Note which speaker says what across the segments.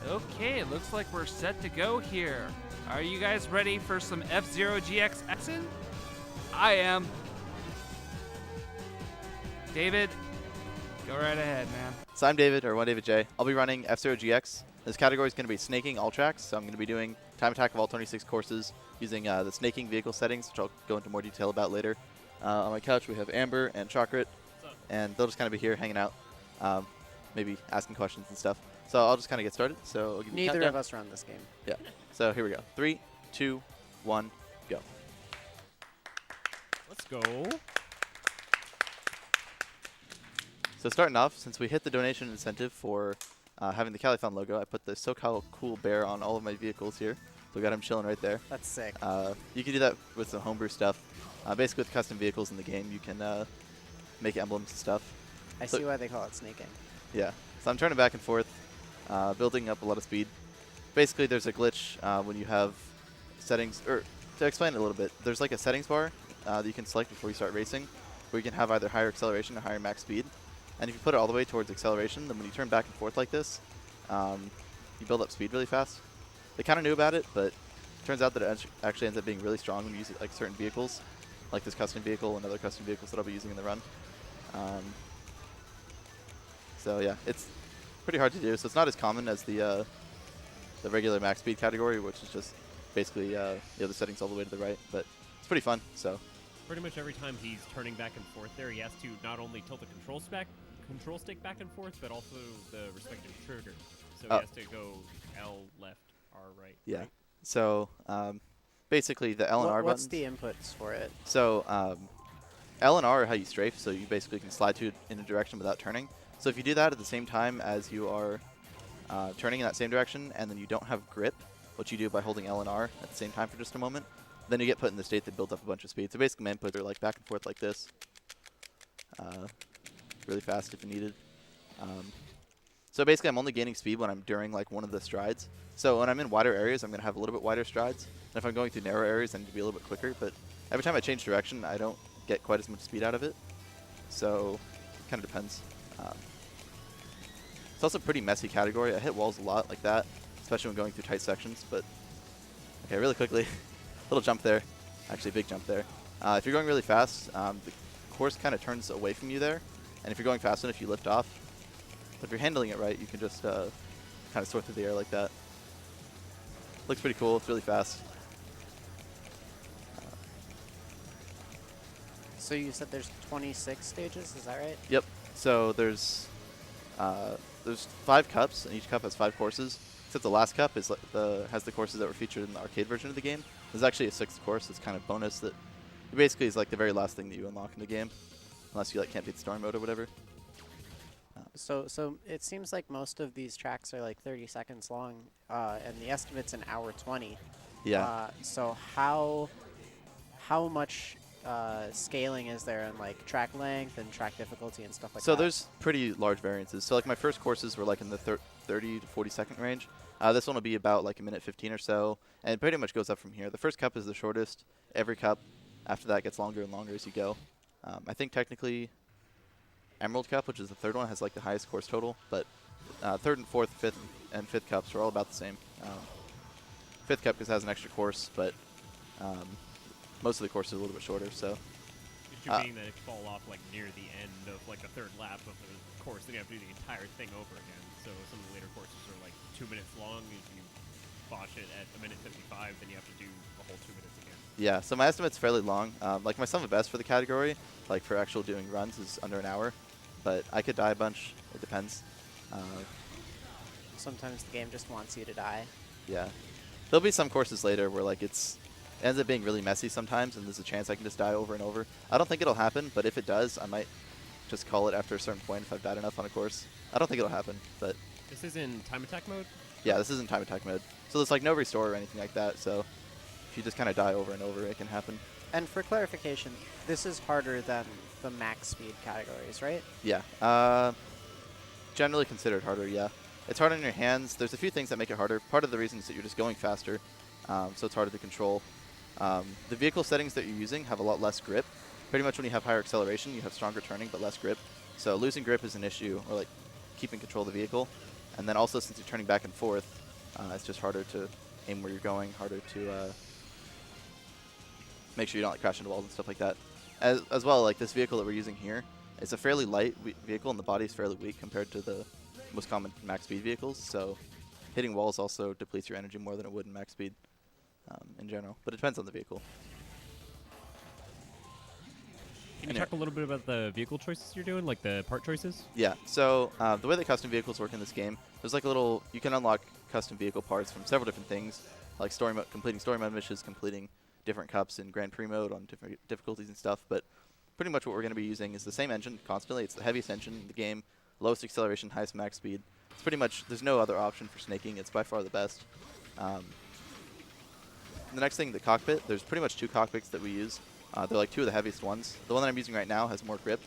Speaker 1: Okay, it looks like we're set to go here. Are you guys ready for some F-Zero GX action? I am. David, go right ahead, man.
Speaker 2: So I'm David, or 1davidj. I'll be running F-Zero GX. This category is going to be snaking all tracks, so I'm going to be doing time attack of all 26 courses using the snaking vehicle settings, which I'll go into more detail about later. On my couch, we have Amber and Chakrit, and they'll just kind of be here hanging out, maybe asking questions and stuff. So I'll just kind of get started. So I'll give you
Speaker 3: Neither of us run this game.
Speaker 2: Yeah. So here we go. 3, 2, 1, go.
Speaker 4: Let's go.
Speaker 2: So starting off, since we hit the donation incentive for having the Califon logo, I put the SoCal Cool Bear on all of my vehicles here. So we got him chilling right there.
Speaker 3: That's sick.
Speaker 2: You can do that with some homebrew stuff. Basically with custom vehicles in the game, you can make emblems and stuff.
Speaker 3: I see why they call it snaking.
Speaker 2: Yeah. So I'm turning back and forth, building up a lot of speed. Basically, there's a glitch when you have settings, or to explain it a little bit, there's like a settings bar that you can select before you start racing, where you can have either higher acceleration or higher max speed. And if you put it all the way towards acceleration, then when you turn back and forth like this, you build up speed really fast. They kind of knew about it, but it turns out that it actually ends up being really strong when you use it like certain vehicles, like this custom vehicle and other custom vehicles that I'll be using in the run. So yeah, it's pretty hard to do. So it's not as common as the regular max speed category, which is just basically the settings all the way to the right. But it's pretty fun. So
Speaker 4: Pretty much every time he's turning back and forth there, he has to not only tilt the control stick back and forth, but also the respective trigger. So he has to go L left, R right.
Speaker 2: Yeah.
Speaker 4: Right.
Speaker 2: So basically the L and R buttons.
Speaker 3: What's the inputs for it?
Speaker 2: So L and R are how you strafe, so you basically can slide to in a direction without turning. So if you do that at the same time as you are turning in that same direction, and then you don't have grip, which you do by holding L and R at the same time for just a moment, then you get put in the state that builds up a bunch of speed. So basically my inputs are like back and forth like this, really fast if needed. So basically I'm only gaining speed when I'm during like one of the strides. So when I'm in wider areas, I'm going to have a little bit wider strides. And if I'm going through narrow areas, I need to be a little bit quicker. But every time I change direction, I don't get quite as much speed out of it. So it kind of depends. It's also a pretty messy category. I hit walls a lot like that, especially when going through tight sections. But okay, really quickly, little jump there. Actually, a big jump there. If you're going really fast, the course kind of turns away from you there. And if you're going fast enough, you lift off. But if you're handling it right, you can just kind of soar through the air like that. Looks pretty cool. It's really fast.
Speaker 3: So you said there's 26 stages, is that right?
Speaker 2: Yep. So there's 5 cups, and each cup has 5 courses. Except the last cup is like has the courses that were featured in the arcade version of the game. There's actually a 6th course. It's kind of bonus that it basically is like the very last thing that you unlock in the game, unless you like can't beat the story mode or whatever.
Speaker 3: So it seems like most of these tracks are like 30 seconds long, and the estimate's an hour 20.
Speaker 2: Yeah.
Speaker 3: So how much scaling is there in like track length and track difficulty and stuff like that?
Speaker 2: So there's pretty large variances. So like my first courses were like in the 30 to 40 second range. This one will be about like a minute 15 or so, and it pretty much goes up from here. The first cup is the shortest. Every cup after that gets longer and longer as you go. I think technically Emerald Cup, which is the 3rd one, has like the highest course total, but 3rd and 4th, 5th, and 5th cups are all about the same. 5th cup just has an extra course, but most of the courses are a little bit shorter. So
Speaker 4: Issue being that if you fall off like near the end of like the 3rd lap of the course, then you have to do the entire thing over again. So some of the later courses are like 2 minutes long. If you botch it at a minute 55, then you have to do a whole 2 minutes again.
Speaker 2: yeah, so my estimate's fairly long. Like my sum of best for the category, like for actual doing runs, is under an hour, but I could die a bunch. It depends.
Speaker 3: Sometimes the game just wants you to die.
Speaker 2: Yeah, there'll be some courses later where like it ends up being really messy sometimes, and there's a chance I can just die over and over. I don't think it'll happen, but if it does, I might just call it after a certain point if I've died enough on a course. I don't think it'll happen, but
Speaker 4: This is in time attack mode?
Speaker 2: yeah, this isn't time attack mode. So there's like no restore or anything like that, so if you just kind of die over and over, it can happen.
Speaker 3: And for clarification, this is harder than the max speed categories, right?
Speaker 2: Yeah, generally considered harder, yeah. It's hard on your hands. There's a few things that make it harder. Part of the reason is that you're just going faster, so it's harder to control. The vehicle settings that you're using have a lot less grip. Pretty much when you have higher acceleration, you have stronger turning but less grip. So losing grip is an issue, or like keeping control of the vehicle. And then also, since you're turning back and forth, it's just harder to aim where you're going, harder to make sure you don't like crash into walls and stuff like that. As well, like this vehicle that we're using here, it's a fairly light vehicle, and the body is fairly weak compared to the most common max speed vehicles. So hitting walls also depletes your energy more than it would in max speed in general. But it depends on the vehicle.
Speaker 4: Can you talk a little bit about the vehicle choices you're doing, like the part choices?
Speaker 2: Yeah, so the way that custom vehicles work in this game, there's like a little, you can unlock custom vehicle parts from several different things, like completing story mode missions, completing different cups in Grand Prix mode on different difficulties and stuff, but pretty much what we're going to be using is the same engine constantly. It's the heaviest engine in the game, lowest acceleration, highest max speed. It's pretty much, there's no other option for snaking. It's by far the best. The next thing, the cockpit, there's pretty much 2 cockpits that we use. They're like 2 of the heaviest ones. The one that I'm using right now has more grip,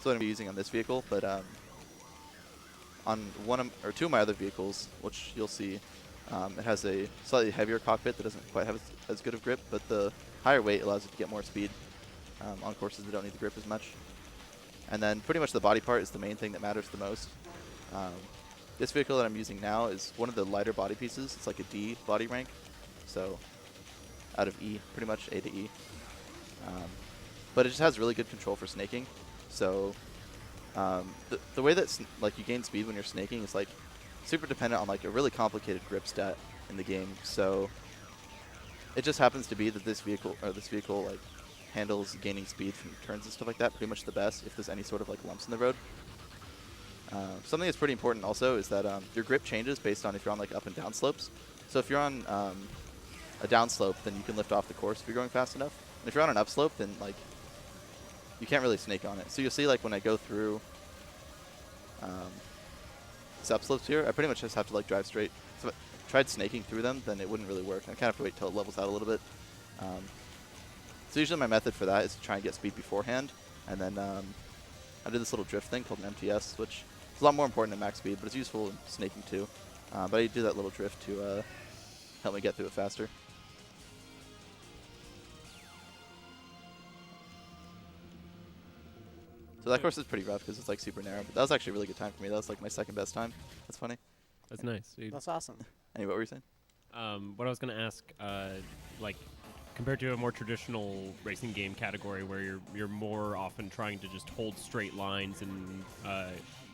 Speaker 2: so I'm going to be using on this vehicle, but on 1 or 2 of my other vehicles, which you'll see, it has a slightly heavier cockpit that doesn't quite have as good of grip, but the higher weight allows it to get more speed on courses that don't need the grip as much. And then pretty much the body part is the main thing that matters the most. This vehicle that I'm using now is one of the lighter body pieces. It's like a D body rank, so out of E, pretty much A to E. But it just has really good control for snaking. So the way that like you gain speed when you're snaking is like super dependent on like a really complicated grip stat in the game. So it just happens to be that this vehicle like handles gaining speed from turns and stuff like that pretty much the best if there's any sort of like lumps in the road. Something that's pretty important also is that your grip changes based on if you're on like up and down slopes. So if you're on a down slope, then you can lift off the course if you're going fast enough. And if you're on an upslope, then like you can't really snake on it. So you'll see like when I go through these upslopes here, I pretty much just have to like drive straight. So if I tried snaking through them, then it wouldn't really work. I kind of have to wait till it levels out a little bit. So usually my method for that is to try and get speed beforehand, and then I do this little drift thing called an MTS, which is a lot more important than max speed, but it's useful in snaking too. But I do that little drift to help me get through it faster. So that course is pretty rough because it's like super narrow, but that was actually a really good time for me. That was like my second best time. That's funny.
Speaker 4: That's nice. Dude.
Speaker 3: That's awesome.
Speaker 2: Anyway, what were you saying?
Speaker 4: What I was going to ask, like, compared to a more traditional racing game category where you're more often trying to just hold straight lines and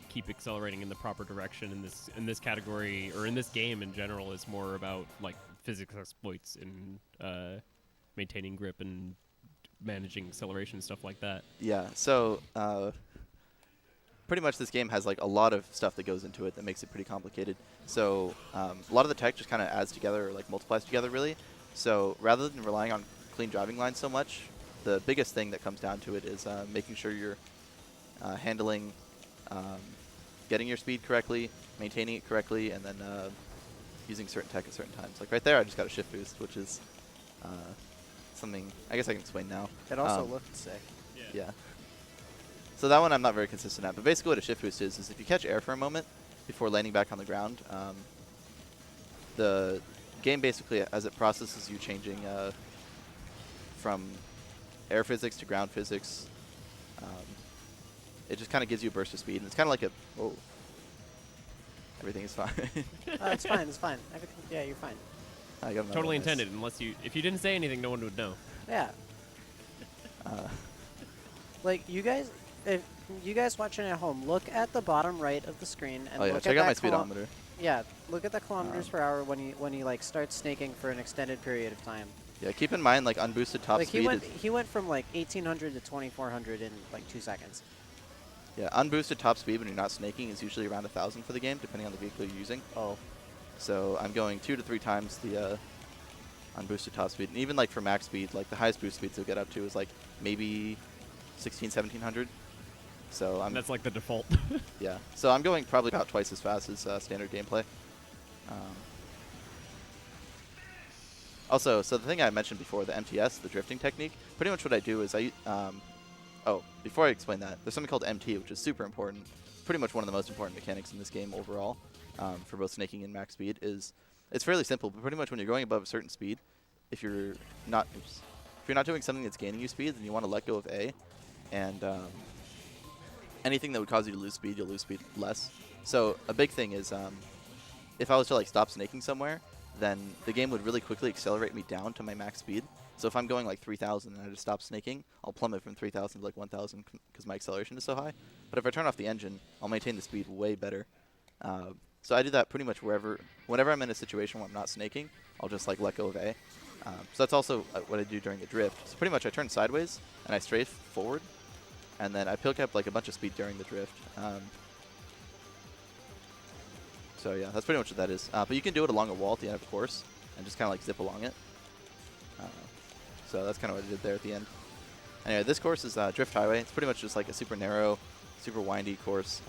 Speaker 4: keep accelerating in the proper direction, in this category or in this game in general is more about like physics exploits and maintaining grip and managing acceleration and stuff like that.
Speaker 2: Yeah, so pretty much this game has like a lot of stuff that goes into it that makes it pretty complicated. So a lot of the tech just kind of adds together or like multiplies together really. So rather than relying on clean driving lines so much, the biggest thing that comes down to it is making sure you're handling, getting your speed correctly, maintaining it correctly, and then using certain tech at certain times. Like right there, I just got a shift boost, which is something I guess I can explain now.
Speaker 3: It also looked sick.
Speaker 2: Yeah. So that one I'm not very consistent at, but basically what a shift boost is if you catch air for a moment before landing back on the ground, the game basically, as it processes you changing from air physics to ground physics, it just kind of gives you a burst of speed, and it's kind of like a, whoa, everything is fine.
Speaker 3: It's fine, it's fine. Everything, yeah, you're fine.
Speaker 2: I got
Speaker 4: Totally intended, if you didn't say anything, no one would know.
Speaker 3: Yeah. Like, you guys, if you guys watching at home, look at the bottom right of the screen and
Speaker 2: Oh yeah,
Speaker 3: look
Speaker 2: check
Speaker 3: at
Speaker 2: out my
Speaker 3: that
Speaker 2: speedometer.
Speaker 3: yeah, look at the kilometers per hour when he like starts snaking for an extended period of time.
Speaker 2: Yeah, keep in mind like unboosted top
Speaker 3: Like
Speaker 2: speed.
Speaker 3: he went from like 1800 to 2400 in like 2 seconds.
Speaker 2: Yeah, unboosted top speed when you're not snaking is usually around 1,000 for the game, depending on the vehicle you're using.
Speaker 3: Oh.
Speaker 2: So I'm going 2 to 3 times the unboosted top speed. And even like for max speed, like the highest boost speeds you'll get up to is like maybe 1700. So
Speaker 4: That's like the default.
Speaker 2: yeah. So I'm going probably about twice as fast as standard gameplay. Also, so the thing I mentioned before, the MTS, the drifting technique, pretty much what I do is before I explain that, there's something called MT, which is super important. Pretty much one of the most important mechanics in this game overall, for both snaking and max speed. It's fairly simple, but pretty much when you're going above a certain speed, if you're not doing something that's gaining you speed, then you want to let go of A, and anything that would cause you to lose speed, you'll lose speed less. So a big thing is if I was to like stop snaking somewhere, then the game would really quickly accelerate me down to my max speed. So if I'm going like 3,000 and I just stop snaking, I'll plummet from 3,000 to like 1,000 because my acceleration is so high. But if I turn off the engine, I'll maintain the speed way better. So I do that pretty much whenever I'm in a situation where I'm not snaking, I'll just like let go of A. So that's also what I do during the drift. So pretty much I turn sideways and I strafe forward, and then I pick up like a bunch of speed during the drift. So yeah, that's pretty much what that is. But you can do it along a wall at the end of the course and just kind of like zip along it. So that's kind of what I did there at the end. Anyway, this course is Drift Highway. It's pretty much just like a super narrow, super windy course.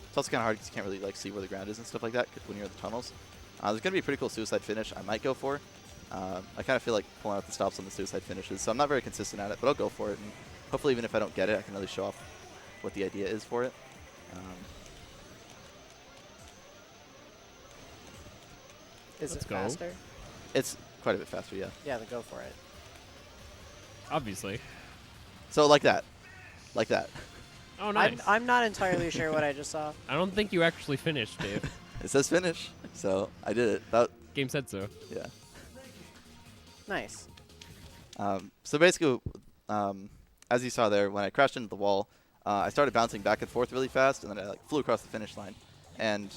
Speaker 2: It's also kind of hard because you can't really like see where the ground is and stuff like that when you're in the tunnels. There's going to be a pretty cool suicide finish I might go for. I kind of feel like pulling out the stops on the suicide finishes, so I'm not very consistent at it, but I'll go for it. And hopefully even if I don't get it, I can at least show off what the idea is for it.
Speaker 3: Is
Speaker 4: Let's
Speaker 3: it
Speaker 4: go.
Speaker 3: faster?
Speaker 2: It's quite a bit faster, yeah.
Speaker 3: Yeah, then go for it.
Speaker 4: Obviously.
Speaker 2: So like that. Like that.
Speaker 4: Oh, nice.
Speaker 3: I'm not entirely sure what I just saw.
Speaker 4: I don't think you actually finished, Dave.
Speaker 2: It says finish, so I did it. That,
Speaker 4: Game said so.
Speaker 2: yeah.
Speaker 3: Nice.
Speaker 2: So basically, as you saw there, when I crashed into the wall, I started bouncing back and forth really fast, and then I like flew across the finish line. And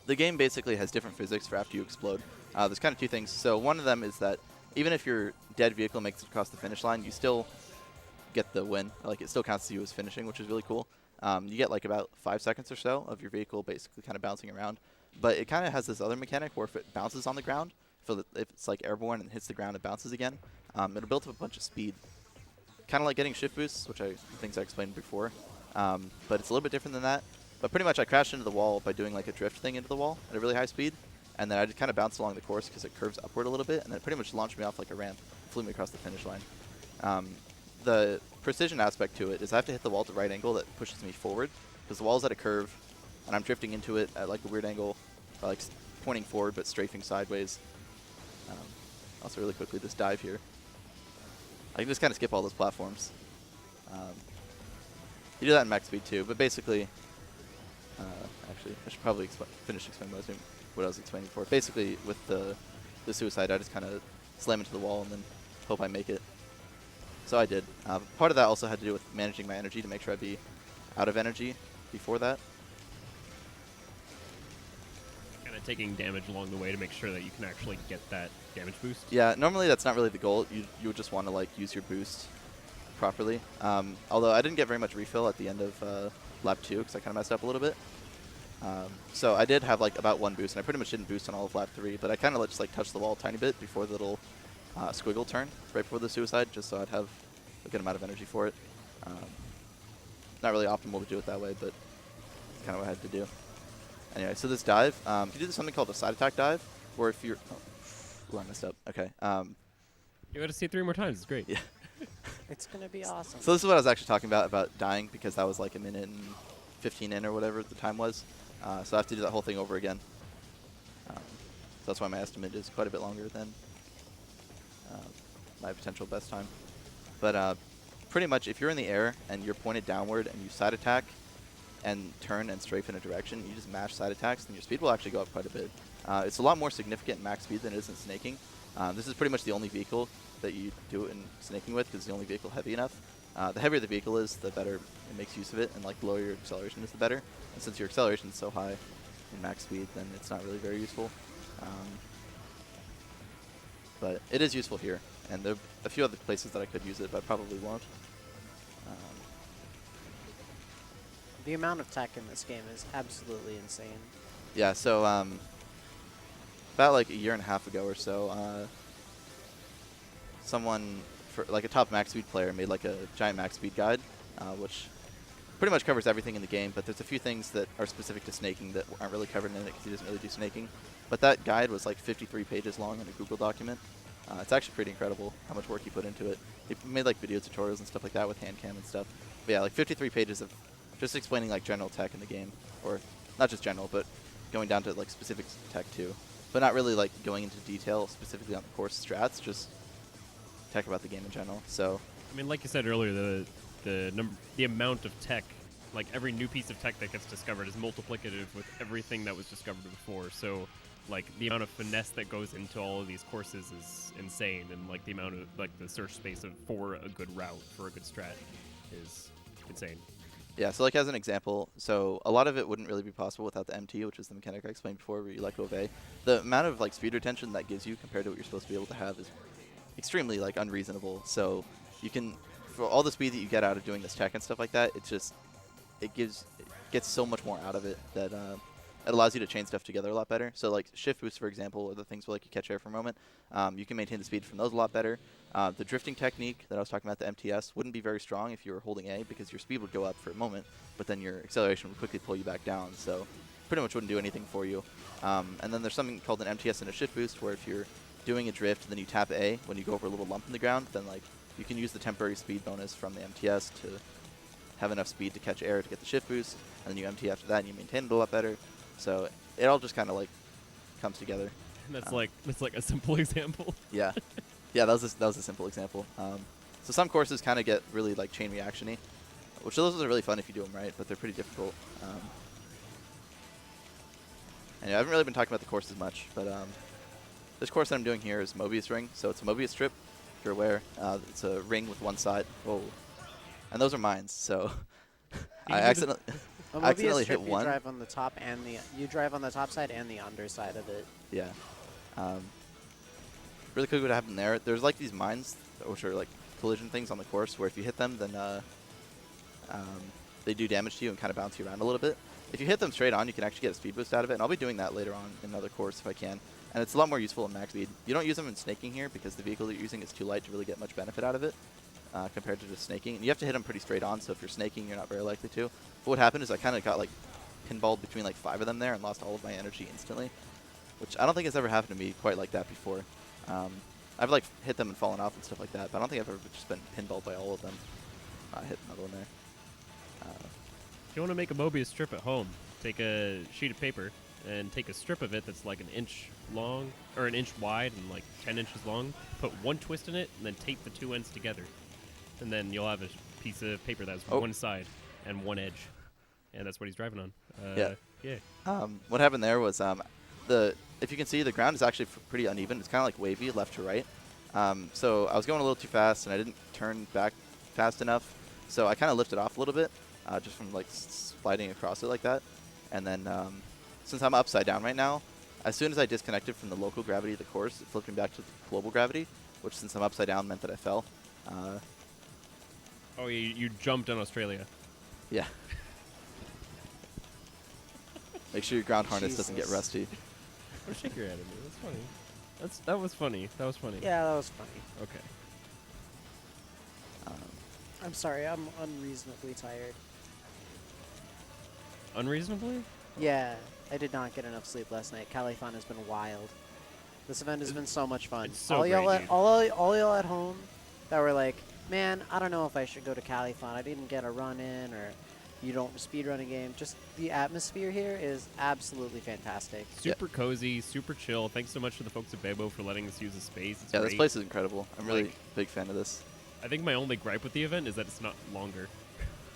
Speaker 2: the game basically has different physics for after you explode. There's kind of two things. So one of them is that even if your dead vehicle makes it across the finish line, you still get the win. Like, it still counts to you as finishing, which is really cool. You get like about 5 seconds or so of your vehicle basically kind of bouncing around. But it kind of has this other mechanic where if it bounces on the ground, if it's like airborne and hits the ground and bounces again, it'll build up a bunch of speed. Kind of like getting shift boosts, which things I explained before. But it's a little bit different than that. But pretty much I crashed into the wall by doing like a drift thing into the wall at a really high speed. And then I just kind of bounced along the course because it curves upward a little bit. And then it pretty much launched me off like a ramp, flew me across the finish line. The precision aspect to it is I have to hit the wall at the right angle that pushes me forward. Because the wall's at a curve, and I'm drifting into it at like a weird angle, like pointing forward but strafing sideways. Also really quickly, this dive here. I can just kind of skip all those platforms. You do that in max speed too, but basically, actually, I should probably finish explaining what I was explaining before. Basically, with the suicide, I just kind of slam into the wall and then hope I make it. So I did. Part of that also had to do with managing my energy to make sure I'd be out of energy before that.
Speaker 4: Kind of taking damage along the way to make sure that you can actually get that damage boost.
Speaker 2: Yeah, normally that's not really the goal. You would just want to like use your boost properly. Although I didn't get very much refill at the end of lap 2 because I kind of messed up a little bit. So I did have like about 1 boost, and I pretty much didn't boost on all of lap 3, but I kind of just like touched the wall a tiny bit before the little squiggle turn right before the suicide, just so I'd have a good amount of energy for it. Not really optimal to do it that way, but it's kind of what I had to do. Anyway, so this dive, you do something called a side attack dive, where if you're... Oh, I messed up. Okay.
Speaker 4: You got to see it 3 more times. It's great.
Speaker 2: Yeah.
Speaker 3: It's going to be awesome.
Speaker 2: So this is what I was actually talking about dying, because that was like a minute and 15 in or whatever the time was. So I have to do that whole thing over again. So that's why my estimate is quite a bit longer than my potential best time. But pretty much if you're in the air and you're pointed downward and you side attack and turn and strafe in a direction, you just mash side attacks, then your speed will actually go up quite a bit. It's a lot more significant in max speed than it is in snaking. This is pretty much the only vehicle that you do it in snaking with, because it's the only vehicle heavy enough. The heavier the vehicle is, the better it makes use of it, and like the lower your acceleration is, the better. And since your acceleration is so high in max speed, then it's not really very useful. But it is useful here, and there are a few other places that I could use it, but I probably won't.
Speaker 3: The amount of tech in this game is absolutely insane.
Speaker 2: Yeah, so about like a year and a half ago or so, someone, for like a top max speed player, made like a giant max speed guide, which pretty much covers everything in the game, but there's a few things that are specific to snaking that aren't really covered in it because he doesn't really do snaking. But that guide was like 53 pages long in a Google document. It's actually pretty incredible how much work he put into it. He made like video tutorials and stuff like that with hand cam and stuff. But yeah, like 53 pages of just explaining like general tech in the game, or not just general, but going down to like specific tech too. But not really like going into detail specifically on the course strats, just tech about the game in general. So
Speaker 4: I mean, like you said earlier, the amount of tech like every new piece of tech that gets discovered is multiplicative with everything that was discovered before. So like the amount of finesse that goes into all of these courses is insane, and like the amount of like the search space for a good route, for a good strat, is insane.
Speaker 2: Yeah, so like as an example, so a lot of it wouldn't really be possible without the MT, which is the mechanic I explained before, where you let go of A. The amount of like speed retention that gives you compared to what you're supposed to be able to have is extremely like unreasonable. So you can, for all the speed that you get out of doing this tech and stuff like that, it gets so much more out of it that it allows you to chain stuff together a lot better. So like shift boosts, for example, or the things where like you catch air for a moment, you can maintain the speed from those a lot better. The drifting technique that I was talking about, the MTS, wouldn't be very strong if you were holding A, because your speed would go up for a moment, but then your acceleration would quickly pull you back down. So pretty much wouldn't do anything for you. And then there's something called an MTS and a shift boost, where if you're doing a drift and then you tap A when you go over a little lump in the ground, then like you can use the temporary speed bonus from the MTS to have enough speed to catch air to get the shift boost, and then you MT after that and you maintain it a lot better. So it all just kind of like comes together.
Speaker 4: And that's like a simple example.
Speaker 2: Yeah, yeah, that was a simple example. So some courses kind of get really like chain reaction-y, which those are really fun if you do them right, but they're pretty difficult. And yeah, I haven't really been talking about the course as much, but this course that I'm doing here is Mobius ring. So it's a Mobius strip, if you're aware. It's a ring with one side. Whoa. And those are mines, so I accidentally hit one.
Speaker 3: You drive on the top side and the underside of it.
Speaker 2: Yeah. Really quick, what happened there? There's like these mines, which are like collision things on the course, where if you hit them, then they do damage to you and kind of bounce you around a little bit. If you hit them straight on, you can actually get a speed boost out of it, and I'll be doing that later on in another course if I can. And it's a lot more useful in max speed. You don't use them in snaking here because the vehicle that you're using is too light to really get much benefit out of it. Compared to just snaking. And you have to hit them pretty straight on, so if you're snaking, you're not very likely to. But what happened is I kind of got like pinballed between like 5 of them there and lost all of my energy instantly, which I don't think has ever happened to me quite like that before. I've like hit them and fallen off and stuff like that, but I don't think I've ever just been pinballed by all of them. I hit another one there.
Speaker 4: If you want to make a Mobius strip at home, take a sheet of paper and take a strip of it that's like an inch long, or an inch wide and like 10 inches long, put one twist in it, and then tape the two ends together. And then you'll have a piece of paper that's one side and one edge. And that's what he's driving on. Yeah.
Speaker 2: What happened there was, if you can see, the ground is actually pretty uneven. It's kind of like wavy left to right. So I was going a little too fast, and I didn't turn back fast enough. So I kind of lifted off a little bit, just from like sliding across it like that. And then since I'm upside down right now, as soon as I disconnected from the local gravity of the course, it flipped me back to the global gravity, which since I'm upside down meant that I fell.
Speaker 4: Oh, you jumped on Australia.
Speaker 2: Yeah. Make sure your ground harness doesn't get rusty.
Speaker 4: Don't shake your head at me. That's funny. That was funny. That was funny.
Speaker 3: Yeah, that was funny.
Speaker 4: Okay.
Speaker 3: I'm sorry, I'm unreasonably tired.
Speaker 4: Unreasonably?
Speaker 3: Yeah, I did not get enough sleep last night. Califon has been wild. This event has been so much fun.
Speaker 4: It's so
Speaker 3: all y'all
Speaker 4: great,
Speaker 3: all y'all at home that were like, man, I don't know if I should go to Califon. I didn't get a run in, or you don't speedrun a game. Just the atmosphere here is absolutely fantastic.
Speaker 4: Super cozy, super chill. Thanks so much to the folks at Bebo for letting us use the space. It's
Speaker 2: Yeah,
Speaker 4: great.
Speaker 2: this place is incredible. I'm really
Speaker 4: Like,
Speaker 2: big fan of this.
Speaker 4: I think my only gripe with the event is that it's not longer.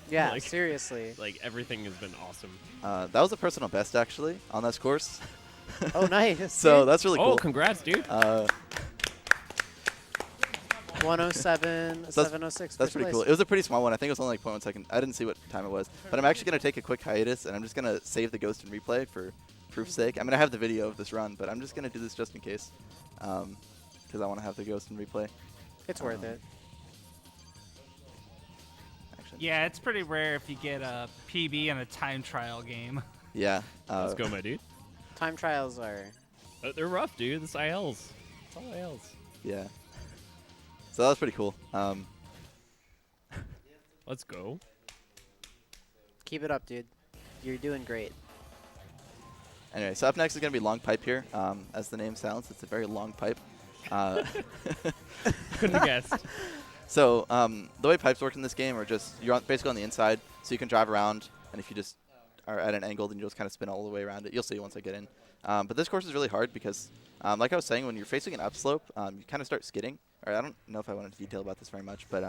Speaker 3: Yeah,
Speaker 4: Like-
Speaker 3: seriously.
Speaker 4: Like, everything has been awesome.
Speaker 2: That was a personal best, actually, on this course.
Speaker 3: Oh, nice.
Speaker 2: So that's really cool.
Speaker 4: Oh, congrats, dude.
Speaker 3: 107,
Speaker 2: So
Speaker 3: 706.
Speaker 2: That's pretty cool. It was a pretty small one. I think it was only like 0.1 second. I didn't see what time it was. But I'm actually going to take a quick hiatus, and I'm just going to save the ghost and replay for proof's sake. I mean, I have the video of this run, but I'm just going to do this just in case, because I want to have the ghost and replay.
Speaker 3: It's worth it.
Speaker 2: Actually,
Speaker 1: Yeah, it's pretty rare if you get a PB in a time trial game.
Speaker 2: yeah.
Speaker 4: Let's go, my dude.
Speaker 3: Time trials are...
Speaker 4: They're rough, dude. This ILs. It's all ILs.
Speaker 2: Yeah. So that was pretty cool.
Speaker 4: Let's go.
Speaker 3: Keep it up, dude. You're doing great.
Speaker 2: Anyway, so up next is going to be long pipe here. As the name sounds, it's a very long pipe.
Speaker 4: Couldn't have guessed.
Speaker 2: So the way pipes work in this game are just, you're basically on the inside, so you can drive around, and if you just are at an angle, then you'll just kind of spin all the way around it. You'll see once I get in. But this course is really hard because, like I was saying, when you're facing an upslope, you kind of start skidding. Or I don't know if I went into detail about this very much, but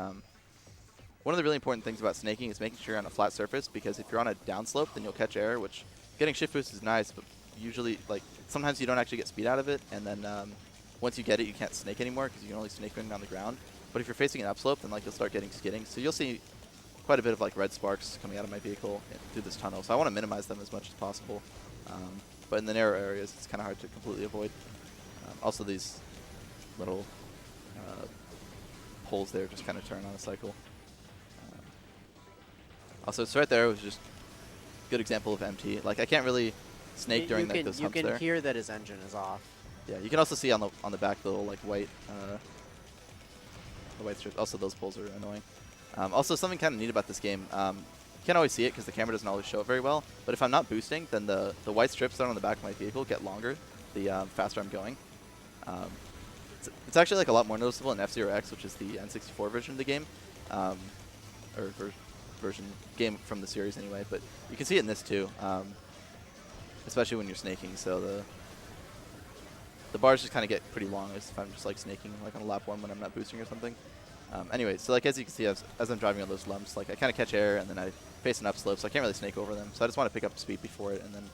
Speaker 2: one of the really important things about snaking is making sure you're on a flat surface, because if you're on a downslope, then you'll catch air, which getting shift boost is nice, but usually, like, sometimes you don't actually get speed out of it, and then once you get it, you can't snake anymore because you can only snake when on the ground. But if you're facing an upslope, then like you'll start getting skidding. So you'll see quite a bit of like red sparks coming out of my vehicle through this tunnel. So I want to minimize them as much as possible. But in the narrow areas, it's kind of hard to completely avoid. Also, these little holes there just kind of turn on a cycle. Also, it's right there. It was just a good example of MT. Like I can't really snake during like, those humps there.
Speaker 3: You can hear that his engine is off.
Speaker 2: Yeah, you can also see on the back the little like white strips. Also, those poles are annoying. Also, something kind of neat about this game. You can't always see it because the camera doesn't always show it very well. But if I'm not boosting, then the white strips that are on the back of my vehicle get longer the faster I'm going. It's actually like a lot more noticeable in F-Zero X, which is the N64 version of the game, or version game from the series anyway. But you can see it in this too, especially when you're snaking. So the bars just kind of get pretty long if I'm just like snaking like on a lap 1 when I'm not boosting or something. Anyway, so like as you can see, as I'm driving on those lumps, like I kind of catch air and then I face an upslope, so I can't really snake over them. So I just want to pick up speed before it and then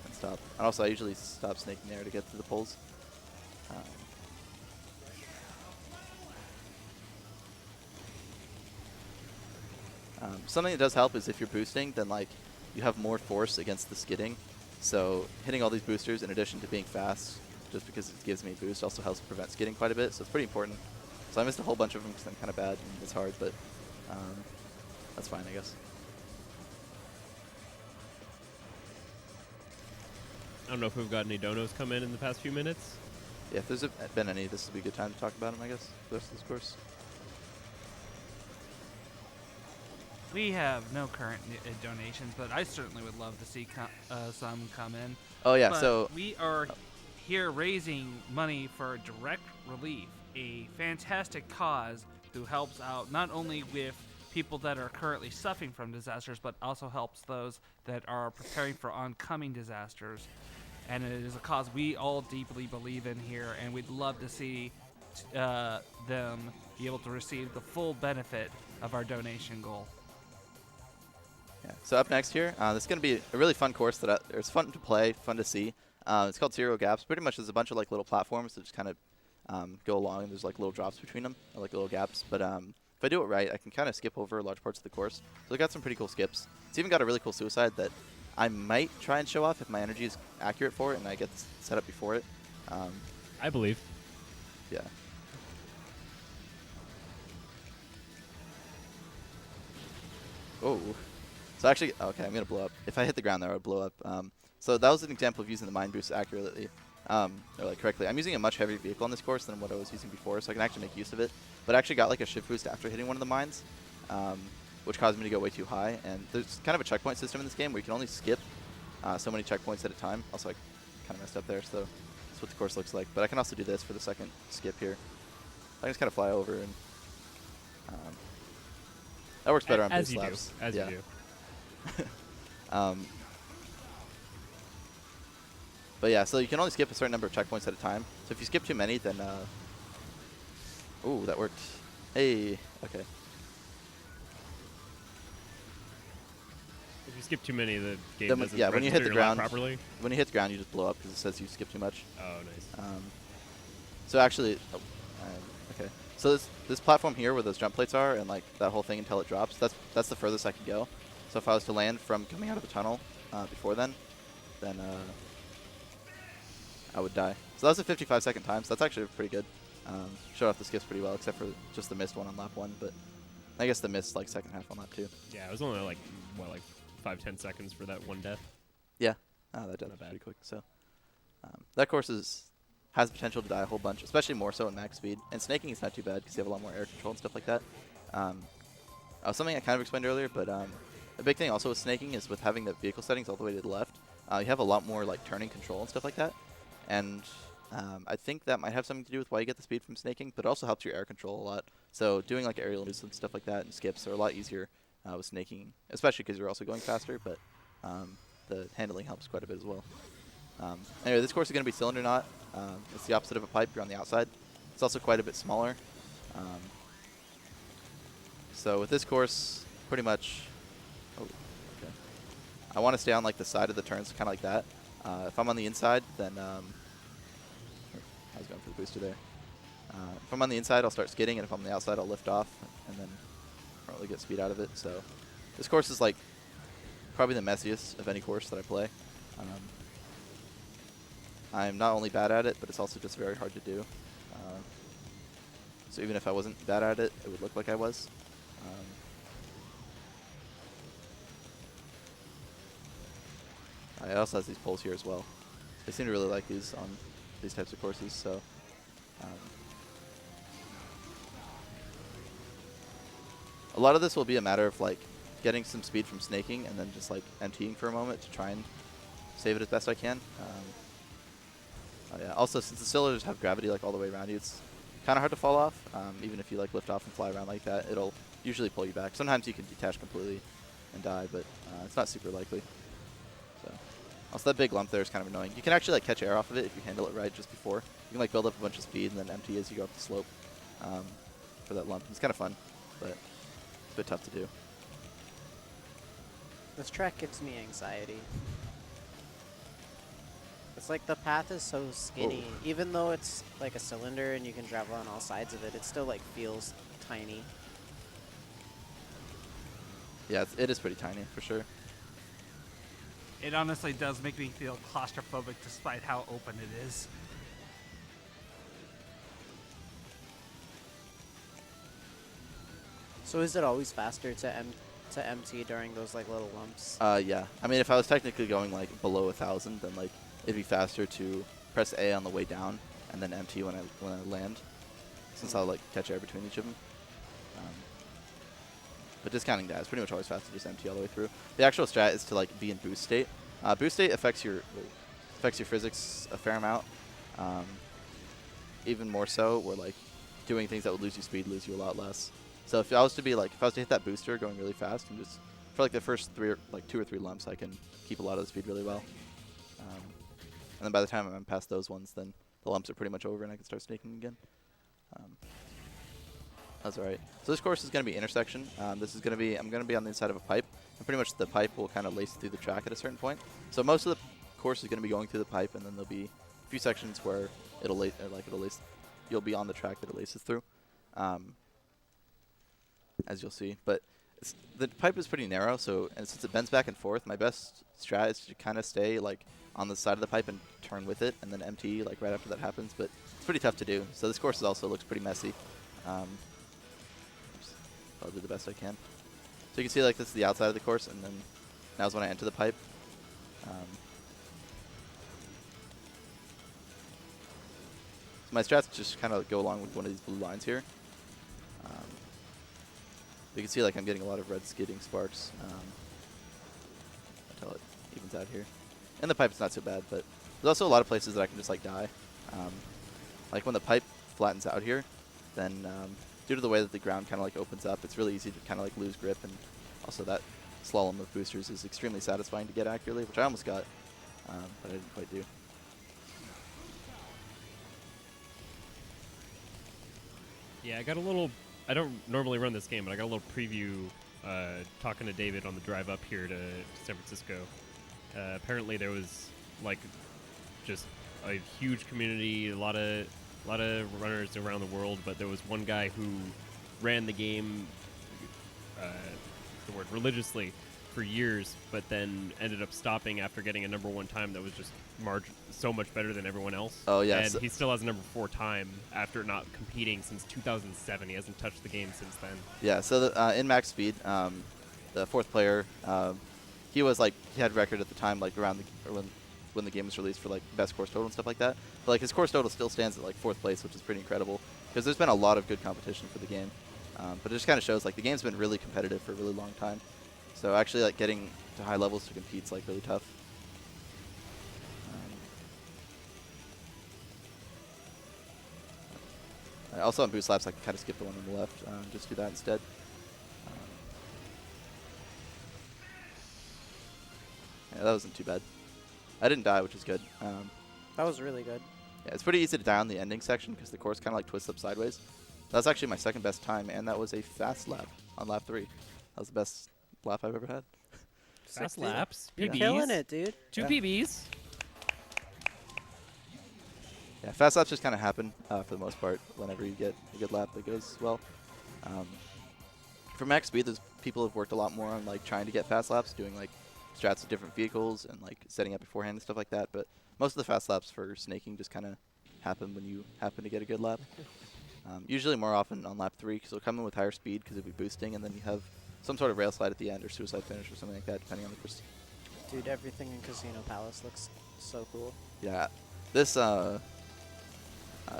Speaker 2: and stop. And also I usually stop snaking there to get to the poles. Something that does help is if you're boosting, then like you have more force against the skidding. So hitting all these boosters in addition to being fast, just because it gives me a boost, also helps prevent skidding quite a bit. So it's pretty important. So I missed a whole bunch of them because I'm kind of bad and it's hard, but that's fine, I guess.
Speaker 4: I don't know if we've got any donos come in the past few minutes.
Speaker 2: Yeah, if there's been any, this would be a good time to talk about them, I guess, the rest of this course.
Speaker 1: We have no current donations, but I certainly would love to see some come in.
Speaker 2: Oh yeah,
Speaker 1: but
Speaker 2: so
Speaker 1: we are here raising money for Direct Relief, a fantastic cause who helps out not only with people that are currently suffering from disasters, but also helps those that are preparing for oncoming disasters. And it is a cause we all deeply believe in here, and we'd love to see them be able to receive the full benefit of our donation goal.
Speaker 2: yeah, so up next here, this is going to be a really fun course that it's fun to play, fun to see. It's called Zero Gaps. Pretty much there's a bunch of like little platforms that just kind of go along, and there's like little drops between them, or like little gaps. But if I do it right, I can kind of skip over large parts of the course. So I got some pretty cool skips. It's even got a really cool suicide that I might try and show off if my energy is accurate for it and I get set up before it.
Speaker 4: I believe.
Speaker 2: Yeah. Oh. So actually, okay, I'm going to blow up. If I hit the ground there, I would blow up. So that was an example of using the mine boost accurately, or like correctly. I'm using a much heavier vehicle on this course than what I was using before, so I can actually make use of it. But I actually got like a shift boost after hitting one of the mines, which caused me to go way too high. And there's kind of a checkpoint system in this game where you can only skip so many checkpoints at a time. Also, I kind of messed up there, so that's what the course looks like. But I can also do this for the second skip here. I can just kind of fly over, and that works better on boost laps.
Speaker 4: As you do.
Speaker 2: But yeah, so you can only skip a certain number of checkpoints at a time. So if you skip too many, then ooh, that worked. Hey, okay.
Speaker 4: If you skip too many, the game
Speaker 2: Then
Speaker 4: doesn't
Speaker 2: yeah, when you hit
Speaker 4: register
Speaker 2: the
Speaker 4: your lap
Speaker 2: ground
Speaker 4: properly.
Speaker 2: When you hit the ground, you just blow up because it says you skipped too much.
Speaker 4: Oh, nice.
Speaker 2: So actually, okay. So this platform here where those jump plates are, and like that whole thing until it drops, that's the furthest I can go. So if I was to land from coming out of the tunnel before then I would die. So that was a 55-second time, so that's actually pretty good. Showed off the skips pretty well, except for just the missed one on lap 1, but I guess the missed like second half on lap 2.
Speaker 4: Yeah, it was only like, what, like 5-10 seconds for that one death.
Speaker 2: Yeah, that death was pretty quick. So that course has potential to die a whole bunch, especially more so in max speed. And snaking is not too bad because you have a lot more air control and stuff like that. Something I kind of explained earlier, but a big thing also with snaking is with having the vehicle settings all the way to the left, you have a lot more like turning control and stuff like that. And I think that might have something to do with why you get the speed from snaking, but it also helps your air control a lot. So doing like aerial moves and stuff like that and skips are a lot easier with snaking, especially because you're also going faster, but the handling helps quite a bit as well. Anyway, this course is going to be cylinder knot. It's the opposite of a pipe. You're on the outside. It's also quite a bit smaller. So with this course, pretty much, oh, okay. I want to stay on like the side of the turns, kind of like that. If I'm on the inside, then I was going for the booster there. If I'm on the inside, I'll start skidding, and if I'm on the outside, I'll lift off, and then probably get speed out of it. So this course is like probably the messiest of any course that I play. I'm not only bad at it, but it's also just very hard to do. So even if I wasn't bad at it, it would look like I was. It also has these poles here as well. They seem to really like these on these types of courses. So a lot of this will be a matter of like getting some speed from snaking and then just like emptying for a moment to try and save it as best I can. Yeah. Also, since the cylinders have gravity like all the way around you, it's kind of hard to fall off. Even if you like lift off and fly around like that, it'll usually pull you back. Sometimes you can detach completely and die, but it's not super likely. So also that big lump there is kind of annoying. You can actually like catch air off of it if you handle it right just before. You can like build up a bunch of speed and then empty as you go up the slope for that lump. It's kind of fun, but it's a bit tough to do.
Speaker 3: This track gives me anxiety. It's like the path is so skinny.
Speaker 2: Whoa.
Speaker 3: Even though it's like a cylinder and you can travel on all sides of it, it still like feels tiny.
Speaker 2: Yeah, it is pretty tiny for sure.
Speaker 1: It honestly does make me feel claustrophobic despite how open it is.
Speaker 3: So is it always faster to empty during those like little lumps?
Speaker 2: Yeah. I mean, if I was technically going like below 1,000, then like it'd be faster to press A on the way down and then empty when I land, since I'll like catch air between each of them. But discounting that, it's pretty much always faster to just empty all the way through. The actual strat is to like be in boost state. Boost state affects your physics a fair amount. Even more so, where like doing things that would lose you speed lose you a lot less. So if I was to hit that booster going really fast and just for like the first 2 or 3 lumps, I can keep a lot of the speed really well. And then by the time I'm past those ones, then the lumps are pretty much over and I can start snaking again. That's alright. So this course is going to be intersection. I'm going to be on the inside of a pipe. And pretty much the pipe will kind of lace through the track at a certain point. So most of the course is going to be going through the pipe, and then there'll be a few sections where you'll be on the track that it laces through, as you'll see. But the pipe is pretty narrow, and since it bends back and forth, my best strat is to kind of stay like on the side of the pipe and turn with it, and then empty like right after that happens. But it's pretty tough to do. So this course also looks pretty messy. I'll do the best I can. So you can see like this is the outside of the course, and then now's when I enter the pipe. So my strats just kind of go along with one of these blue lines here. You can see like I'm getting a lot of red skidding sparks until it evens out here. And the pipe is not so bad, but there's also a lot of places that I can just like die. Like when the pipe flattens out here, then due to the way that the ground kind of like opens up, it's really easy to kind of like lose grip, and also that slalom of boosters is extremely satisfying to get accurately, which I almost got, but I didn't quite do.
Speaker 4: Yeah, I got a little. I don't normally run this game, but I got a little preview talking to David on the drive up here to San Francisco. Apparently, there was like just a huge community, a lot of runners around the world, but there was one guy who ran the game, religiously for years, but then ended up stopping after getting a #1 time that was just so much better than everyone else.
Speaker 2: Oh, yeah.
Speaker 4: And he still has a #4 time after not competing since 2007. He hasn't touched the game since then.
Speaker 2: Yeah, so in max speed, the 4th player, he had record at the time, like around when the game was released for like best course total and stuff like that. But like his course total still stands at like 4th place, which is pretty incredible because there's been a lot of good competition for the game. But it just kind of shows like the game's been really competitive for a really long time. So actually like getting to high levels to compete is like really tough. Also on boost laps, I can kind of skip the one on the left, just do that instead. Yeah, that wasn't too bad. I didn't die, which is good.
Speaker 3: That was really good.
Speaker 2: Yeah, it's pretty easy to die on the ending section because the course kind of like twists up sideways. That's actually my 2nd best time, and that was a fast lap on lap 3. That was the best lap I've ever had.
Speaker 4: Fast
Speaker 3: 60.
Speaker 4: laps.
Speaker 3: You're
Speaker 4: PBs.
Speaker 3: killing it, dude.
Speaker 4: Two
Speaker 2: Yeah.
Speaker 4: PBs.
Speaker 2: Yeah, fast laps just kind of happen for the most part whenever you get a good lap that goes well. For max speed, there's people have worked a lot more on like trying to get fast laps, doing like strats with different vehicles and like setting up beforehand and stuff like that. But most of the fast laps for snaking just kind of happen when you happen to get a good lap. Usually more often on lap 3 because it'll come in with higher speed because it'll be boosting, and then you have some sort of rail slide at the end or suicide finish or something like that, depending on the course.
Speaker 3: Dude, everything in Casino Palace looks so cool.
Speaker 2: Yeah, this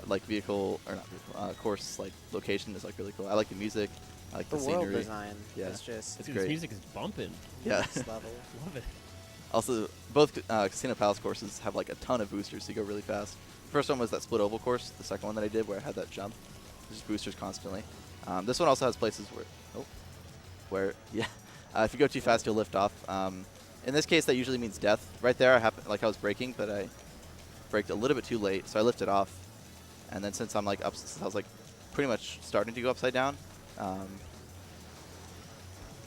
Speaker 2: like vehicle or not vehicle course like location is like really cool. I like the music. I like
Speaker 3: The
Speaker 2: the
Speaker 3: world
Speaker 2: scenery.
Speaker 3: design
Speaker 2: Yeah.
Speaker 3: is just
Speaker 2: It's
Speaker 4: Dude,
Speaker 2: great.
Speaker 4: this music is bumping.
Speaker 2: Yeah.
Speaker 3: next level.
Speaker 4: Love it.
Speaker 2: Also, both Casino Palace courses have like a ton of boosters, so you go really fast. First one was that split oval course. The second one that I did where I had that jump, just boosters constantly. This one also has places where yeah, if you go too fast, you'll lift off. In this case, that usually means death. Right there, I was braking, but I braked a little bit too late, so I lifted off. And then since I'm like since I was like pretty much starting to go upside down, I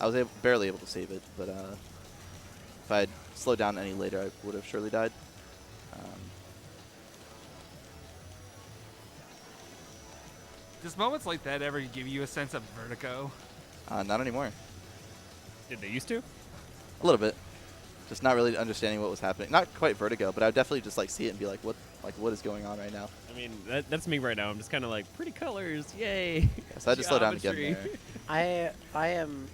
Speaker 2: was barely able to save it. But if I had slowed down any later, I would have surely died.
Speaker 1: Does moments like that ever give you a sense of vertigo?
Speaker 2: Not anymore.
Speaker 4: Did they used to?
Speaker 2: A little bit. Just not really understanding what was happening. Not quite vertigo, but I would definitely just like see it and be like, what is going on right now?
Speaker 4: I mean, that's me right now. I'm just kind of like, pretty colors, yay.
Speaker 2: Yeah, so I had to slow down to get
Speaker 4: Geometry.
Speaker 2: there.
Speaker 3: I am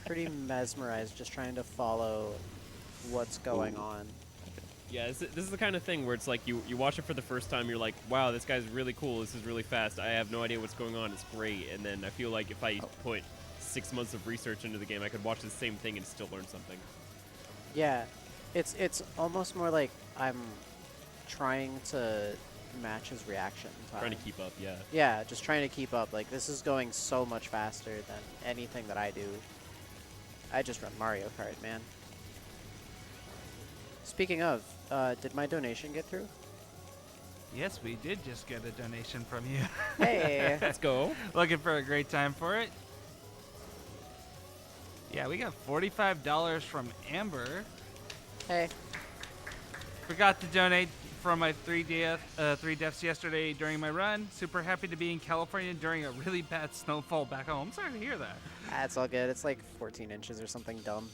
Speaker 3: pretty mesmerized just trying to follow what's going on.
Speaker 4: Yeah, this is the kind of thing where it's like you watch it for the first time, you're like, wow, this guy's really cool, this is really fast, I have no idea what's going on, it's great. And then I feel like if I put 6 months of research into the game, I could watch the same thing and still learn something.
Speaker 3: Yeah, it's almost more like I'm trying to match his reaction time.
Speaker 4: Trying to keep up, yeah.
Speaker 3: Yeah, just trying to keep up. Like, this is going so much faster than anything that I do. I just run Mario Kart, man. Speaking of, did my donation get through?
Speaker 1: Yes, we did just get a donation from you.
Speaker 3: Hey!
Speaker 4: Let's go.
Speaker 1: Looking for a great time for it? Yeah, we got $45 from Amber.
Speaker 3: Hey.
Speaker 1: Forgot to donate from my three deaths yesterday during my run. Super happy to be in California during a really bad snowfall back home. I'm sorry to hear that.
Speaker 3: That's all good. It's like 14 inches or something dumb.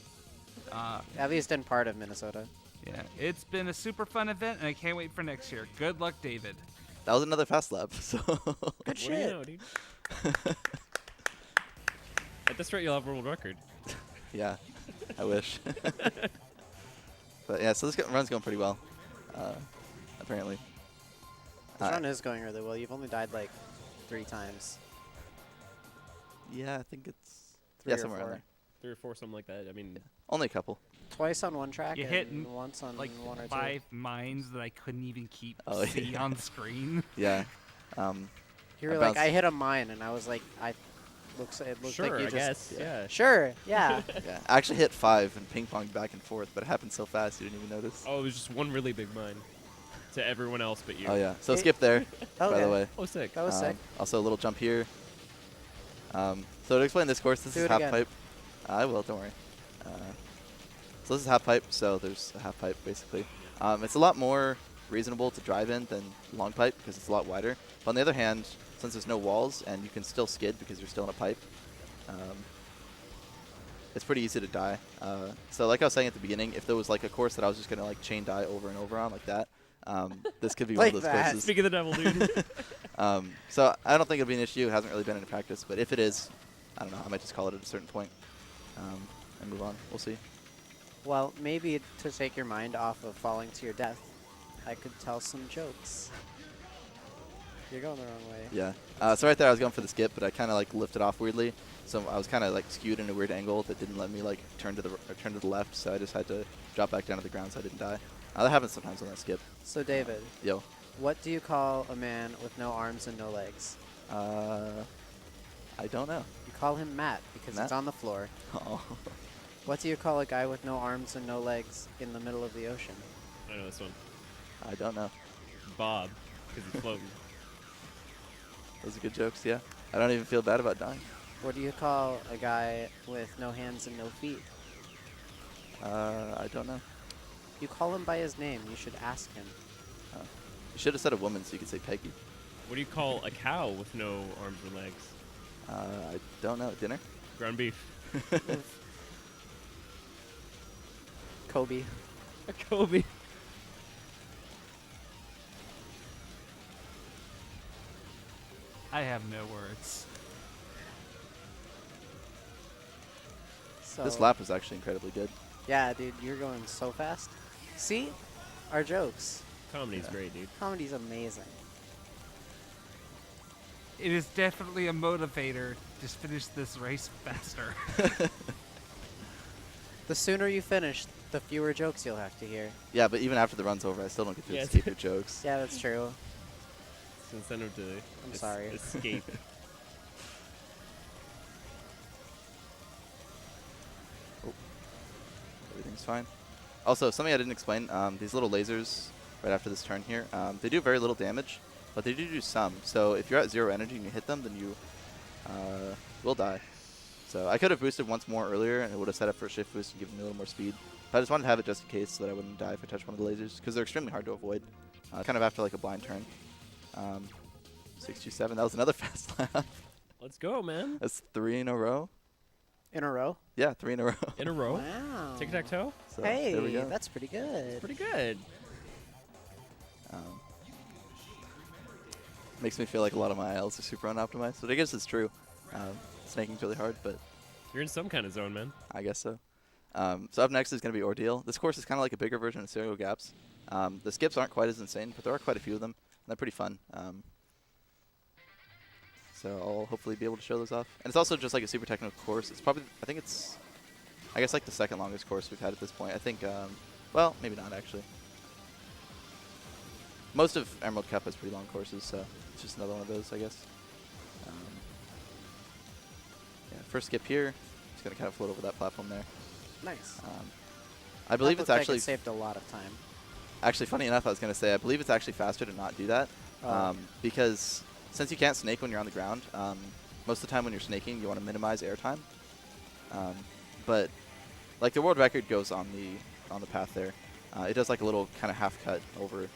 Speaker 3: At least in part of Minnesota.
Speaker 1: Yeah, it's been a super fun event, and I can't wait for next year. Good luck, David.
Speaker 2: That was another fast lap. So
Speaker 3: Good
Speaker 4: What do you
Speaker 3: shit.
Speaker 4: know, dude? At this rate, you'll have a world record.
Speaker 2: yeah, I wish. But yeah, so this run's going pretty well, apparently.
Speaker 3: This run is going really well. You've only died like 3 times.
Speaker 2: Yeah, I think it's
Speaker 3: 3 or
Speaker 2: somewhere
Speaker 3: 4.
Speaker 2: in there.
Speaker 4: 3 or 4, something like that. I mean,
Speaker 2: Only a couple.
Speaker 3: Twice on one track
Speaker 1: You
Speaker 3: and
Speaker 1: hit
Speaker 3: once on
Speaker 1: Like
Speaker 3: 1 or 2.
Speaker 1: 5 mines that I couldn't even keep
Speaker 2: Oh,
Speaker 1: see
Speaker 2: yeah.
Speaker 1: on the screen.
Speaker 2: Yeah.
Speaker 3: You were
Speaker 2: I
Speaker 3: like,
Speaker 2: bounced-
Speaker 3: I hit a mine, and I was like, it looks
Speaker 4: sure,
Speaker 3: like you
Speaker 4: I
Speaker 3: just.
Speaker 4: guess.
Speaker 2: yeah.
Speaker 4: Yeah.
Speaker 3: Sure, yeah.
Speaker 2: Yeah, I actually hit 5 and ping-ponged back and forth, but it happened so fast you didn't even notice.
Speaker 4: Oh, it was just one really big mine to everyone else but you.
Speaker 2: Oh, yeah. So
Speaker 3: It-
Speaker 2: skip there, by
Speaker 3: Okay.
Speaker 2: the way.
Speaker 4: Oh, sick.
Speaker 3: That was sick.
Speaker 2: Also, a little jump here. So to explain this course, this
Speaker 3: Do
Speaker 2: is
Speaker 3: it
Speaker 2: half
Speaker 3: again.
Speaker 2: pipe. I will, don't worry. So this is half pipe, so there's a half pipe basically. It's a lot more reasonable to drive in than long pipe because it's a lot wider. But on the other hand, since there's no walls and you can still skid because you're still in a pipe, it's pretty easy to die. So like I was saying at the beginning, if there was like a course that I was just gonna like chain die over and over on like that, this could be
Speaker 3: Like
Speaker 2: one of those
Speaker 3: that.
Speaker 2: courses.
Speaker 4: Speak of the devil, dude.
Speaker 2: So I don't think it'll be an issue. It hasn't really been in practice, but if it is, I don't know. I might just call it at a certain point and move on. We'll see.
Speaker 3: Well, maybe to take your mind off of falling to your death, I could tell some jokes. You're going the wrong way.
Speaker 2: Yeah. So right there, I was going for the skip, but I kind of like lifted off weirdly. So I was kind of like skewed in a weird angle that didn't let me like turn to the left. So I just had to drop back down to the ground so I didn't die. That happens sometimes on that skip.
Speaker 3: So, David,
Speaker 2: Yo.
Speaker 3: what do you call a man with no arms and no legs?
Speaker 2: I don't know.
Speaker 3: You call him Matt because
Speaker 2: Matt?
Speaker 3: it's on the floor.
Speaker 2: Oh.
Speaker 3: What do you call a guy with no arms and no legs in the middle of the ocean?
Speaker 4: I know this one.
Speaker 2: I don't know.
Speaker 4: Bob, because he's floating.
Speaker 2: Those are good jokes. Yeah. I don't even feel bad about dying.
Speaker 3: What do you call a guy with no hands and no feet?
Speaker 2: I don't know.
Speaker 3: You call him by his name. You should ask him.
Speaker 2: You should have said a woman so you could say Peggy.
Speaker 4: What do you call a cow with no arms or legs?
Speaker 2: I don't know. Dinner?
Speaker 4: Ground beef.
Speaker 3: Kobe.
Speaker 4: A Kobe.
Speaker 1: I have no words.
Speaker 3: So
Speaker 2: This lap was actually incredibly good.
Speaker 3: Yeah, dude, you're going so fast. See? Our jokes.
Speaker 4: Comedy's
Speaker 2: Yeah.
Speaker 4: great, dude.
Speaker 3: Comedy's amazing.
Speaker 1: It is definitely a motivator to finish this race faster.
Speaker 3: The sooner you finish, the fewer jokes you'll have to hear.
Speaker 2: Yeah, but even after the run's over, I still don't get to
Speaker 4: Yeah,
Speaker 2: escape your jokes.
Speaker 3: Yeah, that's true.
Speaker 4: It's an incentive to
Speaker 3: I'm sorry.
Speaker 4: escape.
Speaker 2: Everything's fine. Also, something I didn't explain, these little lasers right after this turn here, they do very little damage, but they do some. So if you're at 0 energy and you hit them, then you will die. So I could have boosted once more earlier, and it would have set up for a shift boost and given me a little more speed. But I just wanted to have it just in case so that I wouldn't die if I touched one of the lasers, because they're extremely hard to avoid, kind of after like a blind turn. 627, that was another fast lap.
Speaker 4: Let's go, man.
Speaker 2: That's 3 in a row.
Speaker 3: In a row?
Speaker 2: Yeah, 3 in a row.
Speaker 4: In a row.
Speaker 3: Wow.
Speaker 4: Tic-tac-toe.
Speaker 2: So, there we
Speaker 3: Hey,
Speaker 2: go.
Speaker 3: that's pretty good.
Speaker 4: Pretty good.
Speaker 2: Makes me feel like a lot of my ILs are super unoptimized, but I guess it's true. Snaking's really hard, but
Speaker 4: You're in some kind of zone, man.
Speaker 2: I guess so. So up next is going to be Ordeal. This course is kind of like a bigger version of Serial Gaps. The skips aren't quite as insane, but there are quite a few of them, and they're pretty fun. So I'll hopefully be able to show those off. And it's also just like a super technical course. It's probably, I guess like the second longest course we've had at this point. I think, well, maybe not actually. Most of Emerald Cup has pretty long courses, so it's just another one of those, I guess. Yeah, first skip here. Just going to kind of float over that platform there.
Speaker 3: Nice.
Speaker 2: I believe
Speaker 3: That
Speaker 2: it's
Speaker 3: looked like
Speaker 2: actually
Speaker 3: it saved a lot of time.
Speaker 2: Actually, funny enough, I was going to say, I believe it's actually faster to not do that.
Speaker 3: Oh.
Speaker 2: Because since you can't snake when you're on the ground, most of the time when you're snaking, you want to minimize airtime. But like the world record goes on the path there. It does like a little kind of half cut over.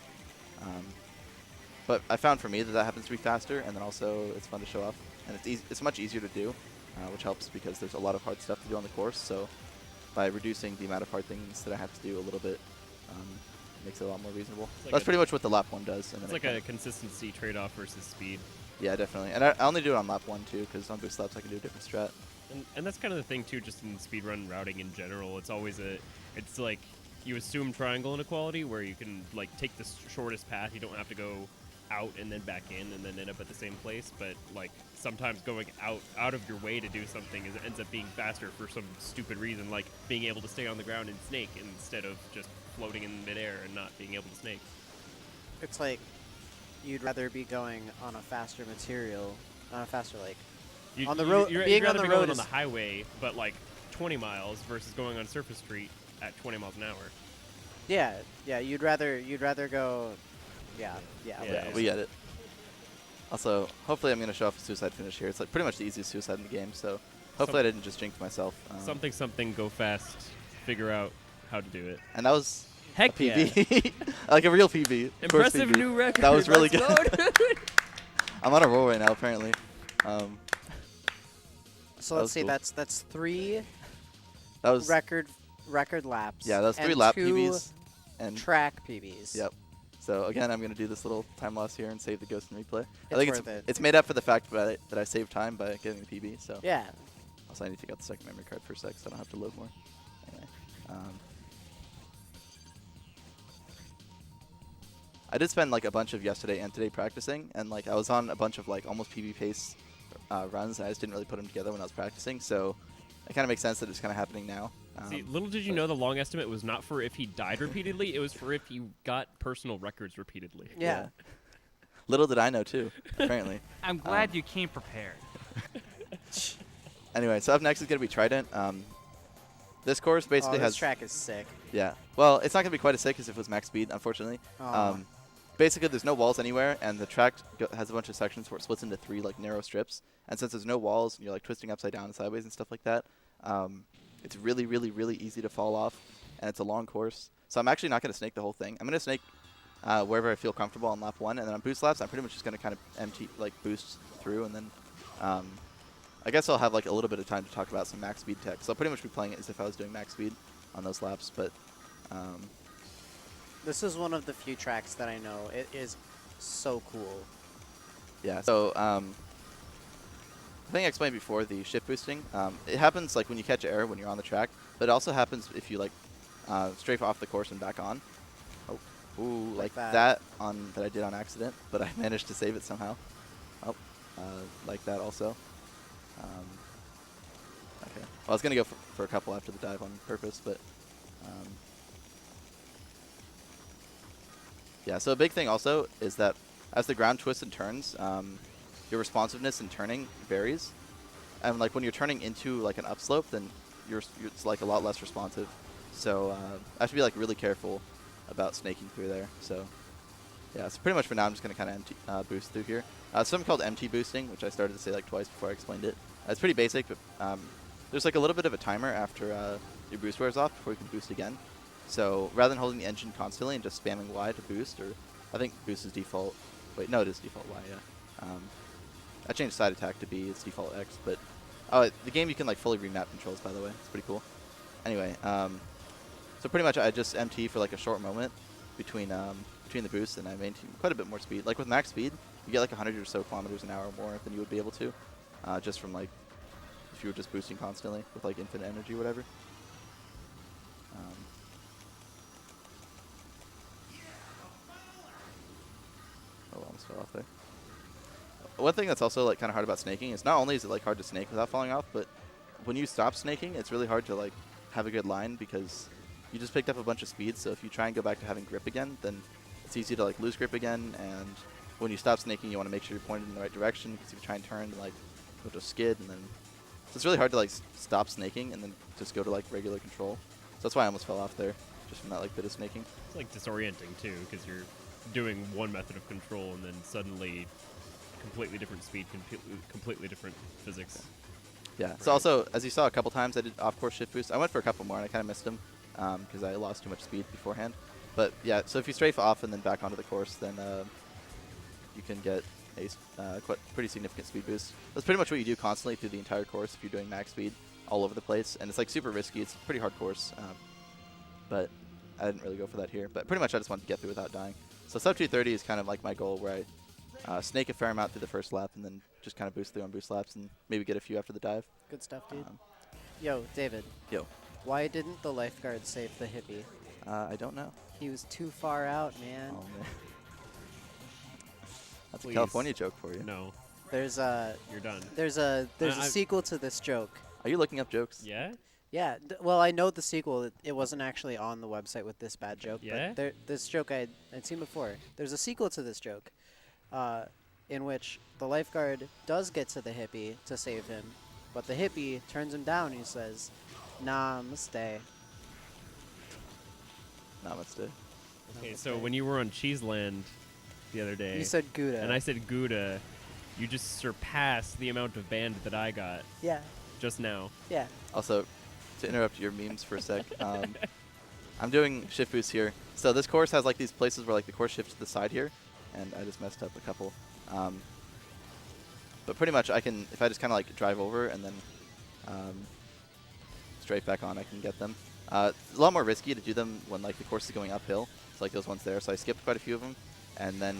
Speaker 2: But I found for me that happens to be faster, and then also it's fun to show off. And it's much easier to do, which helps because there's a lot of hard stuff to do on the course. So by reducing the amount of hard things that I have to do a little bit, makes it a lot more reasonable.
Speaker 4: like
Speaker 2: That's
Speaker 4: a-
Speaker 2: pretty much what the lap 1 does. And
Speaker 4: It's
Speaker 2: then
Speaker 4: like
Speaker 2: it
Speaker 4: a
Speaker 2: kinda-
Speaker 4: consistency trade-off versus speed.
Speaker 2: yeah, definitely. And I only do it on lap 1 too, because on boost laps I can do a different strat.
Speaker 4: And that's kind of the thing too, just in speedrun routing in general. It's always it's like you assume triangle inequality where you can like take the shortest path. You don't have to go out and then back in and then end up at the same place. But like sometimes going out of your way to do something ends up being faster for some stupid reason, like being able to stay on the ground and snake instead of just floating in midair and not being able to snake.
Speaker 3: It's like you'd rather be going on a faster material, on a faster like. On the road-
Speaker 4: you'd
Speaker 3: being on
Speaker 4: rather
Speaker 3: the
Speaker 4: be
Speaker 3: road
Speaker 4: going on
Speaker 3: is-
Speaker 4: the highway, but like 20 miles versus going on Surface Street at 20 miles an hour.
Speaker 3: Yeah, yeah. You'd rather go. Yeah.
Speaker 4: Yeah.
Speaker 2: We get it. Also, hopefully I'm going to show off a suicide finish here. It's like pretty much the easiest suicide in the game, so hopefully I didn't just jinx myself.
Speaker 4: Something, go fast, figure out how to do it.
Speaker 2: And that was
Speaker 4: Heck
Speaker 2: a PB. Like a real PB. Of course
Speaker 4: Impressive
Speaker 2: PB.
Speaker 4: new record.
Speaker 2: That was really
Speaker 4: Let's
Speaker 2: good.
Speaker 4: go, dude.
Speaker 2: I'm on a roll right now, apparently.
Speaker 3: So
Speaker 2: That
Speaker 3: let's
Speaker 2: was
Speaker 3: see.
Speaker 2: cool.
Speaker 3: That's 3
Speaker 2: That was
Speaker 3: record laps.
Speaker 2: yeah, that was 3
Speaker 3: and
Speaker 2: lap
Speaker 3: 2
Speaker 2: PBs and
Speaker 3: track PBs.
Speaker 2: yep. So again, I'm going to do this little time loss here and save the ghost and replay. I
Speaker 3: It's
Speaker 2: think
Speaker 3: worth it.
Speaker 2: it's made up for the fact that I saved time by getting the PB. So
Speaker 3: Yeah.
Speaker 2: also I need to take out the second memory card for a sec, so I don't have to load more. Anyway, I did spend like a bunch of yesterday and today practicing, and like I was on a bunch of like almost PB pace runs, and I just didn't really put them together when I was practicing. So it kind of makes sense that it's kind of happening now.
Speaker 4: See, little did you know the long estimate was not for if he died repeatedly, it was for if he got personal records repeatedly.
Speaker 3: Yeah.
Speaker 2: Little did I know too, apparently.
Speaker 1: I'm glad you came prepared.
Speaker 2: Anyway, so up next is going to be Trident. This course basically
Speaker 3: This
Speaker 2: has
Speaker 3: track is sick.
Speaker 2: yeah. Well, it's not going to be quite as sick as if it was max speed, unfortunately.
Speaker 3: Aw.
Speaker 2: Basically, there's no walls anywhere, and the track has a bunch of sections where it splits into 3 like narrow strips, And since there's no walls and you're like twisting upside down and sideways and stuff like that, it's really, really, really easy to fall off, and it's a long course. So I'm actually not going to snake the whole thing. I'm going to snake wherever I feel comfortable on lap 1, and then on boost laps, I'm pretty much just going to kind of empty, like boost through, and then I guess I'll have like a little bit of time to talk about some max speed tech. So I'll pretty much be playing it as if I was doing max speed on those laps, but
Speaker 3: This is one of the few tracks that I know. It is so cool.
Speaker 2: yeah. So I think I explained before the shift boosting. It happens like when you catch air when you're on the track, but it also happens if you like strafe off the course and back on. Oh, ooh, like that on that I did on accident, but I managed to save it somehow. Oh, like that also. Okay. Well, I was gonna go for a couple after the dive on purpose, but yeah. So a big thing also is that as the ground twists and turns, your responsiveness in turning varies, and like when you're turning into like an upslope, then it's like a lot less responsive. So I have to be like really careful about snaking through there. So yeah, so pretty much for now I'm just gonna kind of boost through here. Something called MT boosting, which I started to say like twice before I explained it. It's pretty basic, but there's like a little bit of a timer after your boost wears off before you can boost again. So rather than holding the engine constantly and just spamming Y to boost, or I think boost is default. Wait, no, it is default Y. Yeah. I changed side attack to be its default X, but the game you can like fully remap controls, by the way. It's pretty cool. Anyway, so pretty much I just MT for like a short moment between the boosts, and I maintain quite a bit more speed. Like with max speed, you get like 100 or so kilometers an hour more than you would be able to, just from like if you were just boosting constantly with like infinite energy or whatever. Oh, I almost fell off there. One thing that's also like kind of hard about snaking is not only is it like hard to snake without falling off, but when you stop snaking, it's really hard to like have a good line because you just picked up a bunch of speed. So if you try and go back to having grip again, then it's easy to like lose grip again. And when you stop snaking, you want to make sure you're pointed in the right direction, because if you try and turn, like you'll just skid, and then so it's really hard to like stop snaking and then just go to like regular control. So that's why I almost fell off there, just from that like bit of snaking.
Speaker 4: It's like disorienting too, because you're doing one method of control and then suddenly completely different speed, completely different physics.
Speaker 2: Yeah.
Speaker 4: Right.
Speaker 2: So also, as you saw a couple times, I did off-course shift boost. I went for a couple more, and I kind of missed them because I lost too much speed beforehand. But yeah, so if you strafe off and then back onto the course, then you can get a pretty significant speed boost. That's pretty much what you do constantly through the entire course if you're doing max speed all over the place. And it's like super risky. It's a pretty hard course, but I didn't really go for that here. But pretty much I just wanted to get through without dying. So sub 230 is kind of like my goal, where I snake a fair amount through the first lap and then just kind of boost through on boost laps and maybe get a few after the dive.
Speaker 3: Good stuff, dude. Yo, David.
Speaker 2: Yo.
Speaker 3: Why didn't the lifeguard save the hippie?
Speaker 2: I don't know.
Speaker 3: He was too far out, man.
Speaker 2: Oh, man. That's
Speaker 4: Please.
Speaker 2: a California joke for you.
Speaker 4: No,
Speaker 3: There's a
Speaker 4: you're done.
Speaker 3: there's a
Speaker 4: I-
Speaker 3: sequel to this joke.
Speaker 2: Are you looking up jokes?
Speaker 4: Yeah?
Speaker 3: Yeah, well, I know the sequel. It wasn't actually on the website with this bad joke,
Speaker 4: Yeah?
Speaker 3: but this joke I'd seen before. There's a sequel to this joke, in which the lifeguard does get to the hippie to save him, but the hippie turns him down and he says, "Namaste."
Speaker 2: Namaste.
Speaker 4: Okay, so when you were on Cheeseland the other day,
Speaker 3: You said Gouda.
Speaker 4: and I said Gouda, you just surpassed the amount of band that I got
Speaker 3: Yeah,
Speaker 4: just now.
Speaker 3: yeah.
Speaker 2: Also, to interrupt your memes for a sec, I'm doing shift boosts here. So this course has like these places where like the course shifts to the side here, and I just messed up a couple. But pretty much I can, if I just kind of like drive over and then straight back on, I can get them. It's a lot more risky to do them when like the course is going uphill. It's like those ones there, so I skipped quite a few of them. And then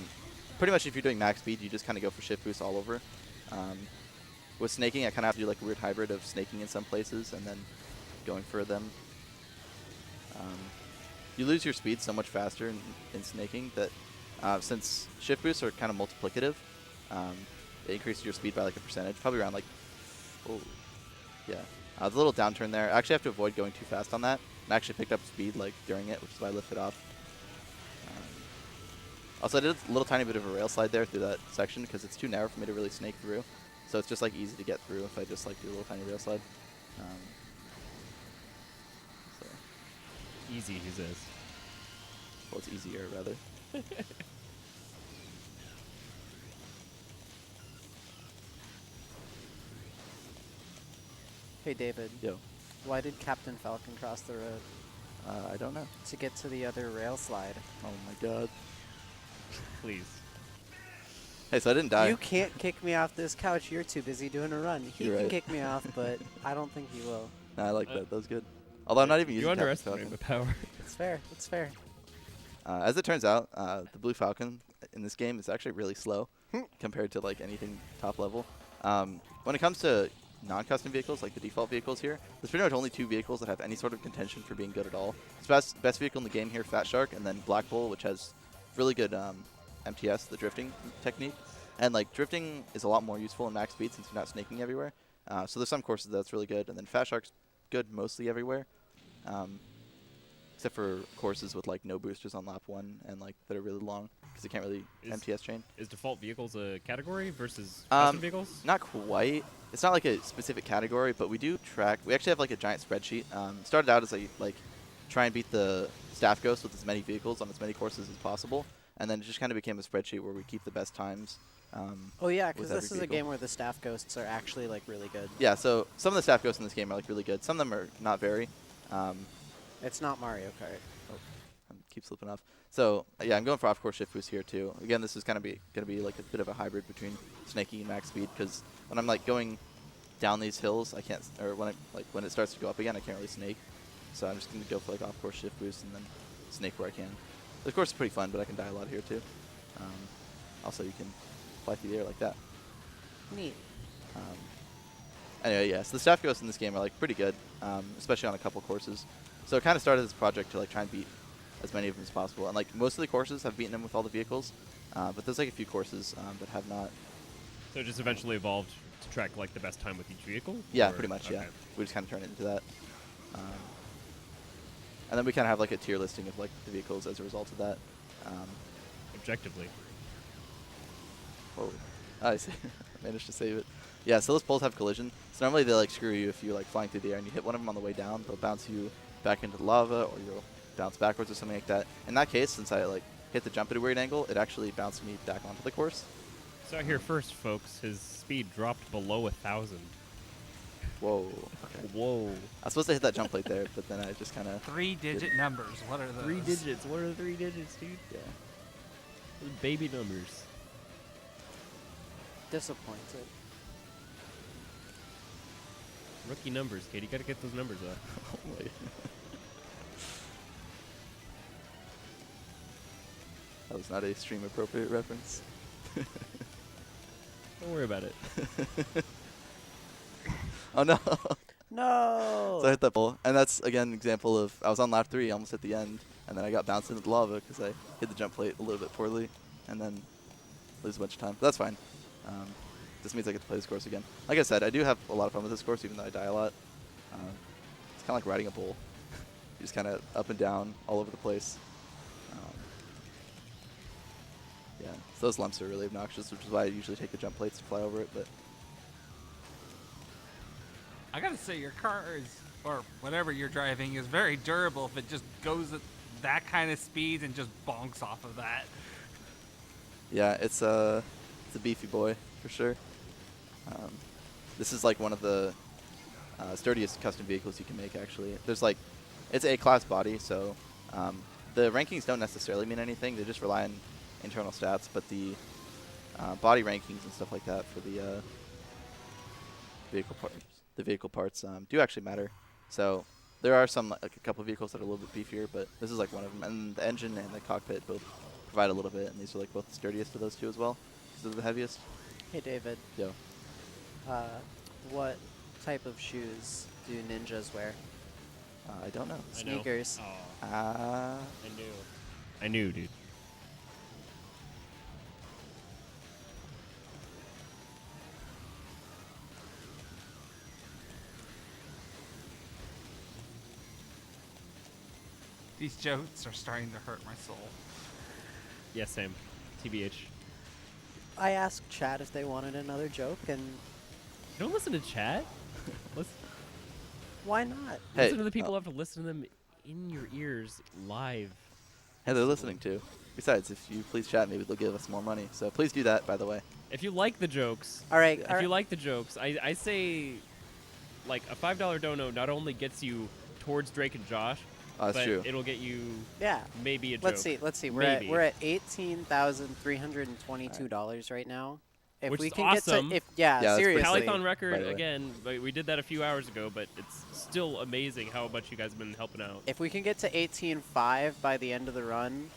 Speaker 2: pretty much if you're doing max speed, you just kind of go for shift boosts all over. With snaking, I kind of have to do like a weird hybrid of snaking in some places and then going for them. You lose your speed so much faster in snaking that since shift boosts are kind of multiplicative, it increases your speed by like a percentage, probably around like, oh, yeah. The little downturn there. I actually have to avoid going too fast on that. And I actually picked up speed like during it, which is why I lifted off. Also, I did a little tiny bit of a rail slide there through that section because it's too narrow for me to really snake through. So it's just like easy to get through if I just like do a little tiny rail slide. So,
Speaker 4: Easy, he says.
Speaker 2: well, it's easier rather.
Speaker 3: Hey, David.
Speaker 2: Yo.
Speaker 3: Why did Captain Falcon cross the road?
Speaker 2: I don't know.
Speaker 3: To get to the other rail slide.
Speaker 2: Oh my god.
Speaker 4: Please.
Speaker 2: Hey, so I didn't die.
Speaker 3: You can't kick me off this couch. You're too busy doing a run. He
Speaker 2: You're
Speaker 3: can
Speaker 2: right.
Speaker 3: kick me off, but I don't think he will.
Speaker 2: Nah, I like that. That was good. Although I'm not even
Speaker 4: You
Speaker 2: using Captain
Speaker 4: underestimate
Speaker 2: Falcon.
Speaker 4: the power.
Speaker 3: It's fair. It's fair.
Speaker 2: As it turns out, the Blue Falcon in this game is actually really slow compared to like anything top level. When it comes to non-custom vehicles, like the default vehicles here, there's pretty much only 2 vehicles that have any sort of contention for being good at all. It's best vehicle in the game here, Fat Shark, and then Black Bull, which has really good MTS, the drifting technique. And like drifting is a lot more useful in max speed since you're not snaking everywhere. So there's some courses that's really good, and then Fat Shark's good mostly everywhere. Except for courses with like no boosters on lap 1 and like that are really long because you can't really MTS chain.
Speaker 4: Is default vehicles a category versus custom vehicles?
Speaker 2: Not quite. It's not like a specific category, but we do track. We actually have like a giant spreadsheet. Started out as a like try and beat the staff ghost with as many vehicles on as many courses as possible, and then it just kind of became a spreadsheet where we keep the best times.
Speaker 3: Oh yeah,
Speaker 2: with
Speaker 3: because
Speaker 2: every
Speaker 3: this is a
Speaker 2: vehicle.
Speaker 3: game where the staff ghosts are actually like really good.
Speaker 2: Yeah, so some of the staff ghosts in this game are like really good. Some of them are not very.
Speaker 3: It's not Mario Kart.
Speaker 2: I keep slipping off. So yeah, I'm going for off-course shift boost here too. Again, this is gonna be like a bit of a hybrid between snaking and max speed because when I'm like going down these hills, I can't, or when it starts to go up again, I can't really snake. So I'm just gonna go for like off-course shift boost and then snake where I can. The course is pretty fun, but I can die a lot here too. Also, you can fly through the air like that.
Speaker 3: Neat.
Speaker 2: Anyway, yeah, so the staff ghosts in this game are like pretty good, especially on a couple courses. So it kind of started as a project to like try and beat as many of them as possible. And like most of the courses have beaten them with all the vehicles, but there's like a few courses that have not.
Speaker 4: So it just eventually evolved to track like the best time with each vehicle?
Speaker 2: Yeah,
Speaker 4: or-
Speaker 2: pretty much,
Speaker 4: okay.
Speaker 2: yeah. We just kind of turned it into that. And then we kind of have like a tier listing of like the vehicles as a result of that.
Speaker 4: Objectively.
Speaker 2: Whoa. I see. Managed to save it. Yeah, so those poles have collision. So normally they like screw you if you're like flying through the air and you hit one of them on the way down. They'll bounce you back into the lava, or you'll bounce backwards or something like that. In that case, since I like hit the jump at a weird angle, it actually bounced me back onto the course.
Speaker 4: So here first, folks, his speed dropped below 1,000.
Speaker 2: Whoa. Okay.
Speaker 4: Whoa.
Speaker 2: I was supposed to hit that jump plate there, but then I just kind of
Speaker 1: 3-digit numbers. What are those?
Speaker 4: 3 digits. What are the 3 digits, dude?
Speaker 2: yeah.
Speaker 4: Those are baby numbers.
Speaker 3: Disappointed.
Speaker 4: Rookie numbers, kid. You gotta get those numbers up.
Speaker 2: Oh my. That was not a stream appropriate reference.
Speaker 4: Don't worry about it.
Speaker 2: Oh no.
Speaker 3: No.
Speaker 2: So I hit that pole, and that's again an example of I was on lap 3, almost at the end, and then I got bounced into the lava because I hit the jump plate a little bit poorly, and then lose a bunch of time. But that's fine. This means I get to play this course again. Like I said, I do have a lot of fun with this course, even though I die a lot. It's kind of like riding a bull. You just kind of up and down all over the place. Yeah, so those lumps are really obnoxious, which is why I usually take the jump plates to fly over it. But
Speaker 1: I gotta say, your car is, or whatever you're driving, is very durable if it just goes at that kind of speed and just bonks off of that.
Speaker 2: yeah, it's a beefy boy for sure. This is like one of the sturdiest custom vehicles you can make. Actually, there's like it's a class body, so the rankings don't necessarily mean anything. They just rely on internal stats, but the body rankings and stuff like that for the vehicle parts do actually matter. So there are some like a couple of vehicles that are a little bit beefier, but this is like one of them. And the engine and the cockpit both provide a little bit, and these are like both the sturdiest of those two as well, because they're the heaviest.
Speaker 3: Hey, David.
Speaker 2: Yo.
Speaker 3: What type of shoes do ninjas wear?
Speaker 2: I don't know.
Speaker 4: I know.
Speaker 3: Sneakers.
Speaker 4: Oh,
Speaker 2: Ah.
Speaker 4: I knew, dude.
Speaker 1: These jokes are starting to hurt my soul.
Speaker 4: Yeah, same. TBH.
Speaker 3: I asked Chad if they wanted another joke, and
Speaker 4: Don't listen to chat. Listen,
Speaker 3: why not?
Speaker 2: Hey,
Speaker 4: listen to the people who have to listen to them in your ears live.
Speaker 2: Hey, they're listening too. Besides, if you please chat, maybe they'll give us more money. So please do that, by the way.
Speaker 4: If you like the jokes,
Speaker 3: All right.
Speaker 2: Yeah.
Speaker 3: all
Speaker 4: if you
Speaker 3: right.
Speaker 4: like the jokes, I say like a $5 dono not only gets you towards Drake and Josh,
Speaker 2: Oh, that's
Speaker 4: but
Speaker 2: true.
Speaker 4: it'll get you
Speaker 3: Yeah.
Speaker 4: maybe a joke.
Speaker 3: Let's see. Let's see.
Speaker 4: Maybe.
Speaker 3: We're at $18,322 right now. If
Speaker 4: Which
Speaker 3: we
Speaker 4: is
Speaker 3: can
Speaker 4: awesome.
Speaker 3: get to
Speaker 2: Yeah, that's pretty
Speaker 3: seriously.
Speaker 2: sick.
Speaker 4: Pallython
Speaker 2: By
Speaker 4: record
Speaker 2: the way.
Speaker 4: again. We did that a few hours ago, but it's still amazing how much you guys have been helping out.
Speaker 3: If we can get to 18.5 by the end of the run,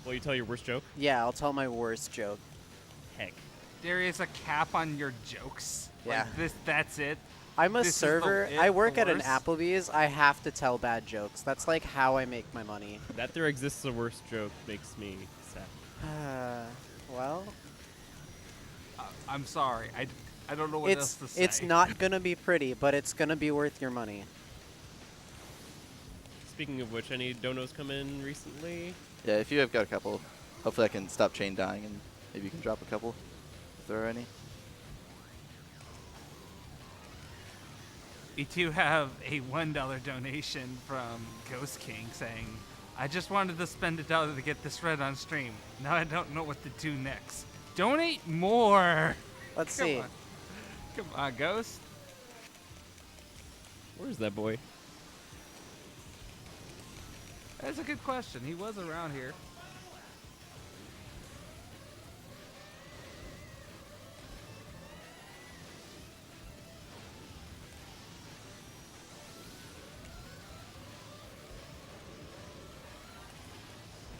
Speaker 4: Will you tell your worst joke?
Speaker 3: yeah, I'll tell my worst joke.
Speaker 4: Heck.
Speaker 1: There is a cap on your jokes.
Speaker 3: Yeah.
Speaker 1: Like this. That's it.
Speaker 3: I'm a
Speaker 1: This is the-
Speaker 3: server.
Speaker 1: it-
Speaker 3: I
Speaker 1: the
Speaker 3: work at an
Speaker 1: worst?
Speaker 3: Applebee's. I have to tell bad jokes. That's like how I make my money.
Speaker 4: That there exists a worst joke makes me sad.
Speaker 3: Well,
Speaker 1: I'm sorry. I don't know what else to say.
Speaker 3: it's not gonna be pretty, but it's gonna be worth your money.
Speaker 4: Speaking of which, any donos come in recently?
Speaker 2: Yeah, if you have got a couple, hopefully I can stop chain dying and maybe you can drop a couple if there are any.
Speaker 1: We do have a $1 donation from Ghost King saying, "I just wanted to spend $1 to get this read on stream. Now I don't know what to do next. Donate more."
Speaker 3: Let's
Speaker 1: Come
Speaker 3: see.
Speaker 1: on. Come on, Ghost.
Speaker 4: Where's that boy?
Speaker 1: That's a good question. He was around here.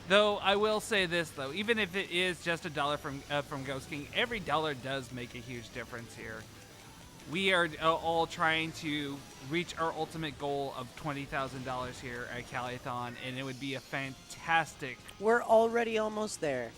Speaker 1: Though I will say this though, even if it is just $1 from Ghost King, every dollar does make a huge difference here. We are all trying to reach our ultimate goal of $20,000 here at Calithon, and it would be a fantastic.
Speaker 3: We're already almost there,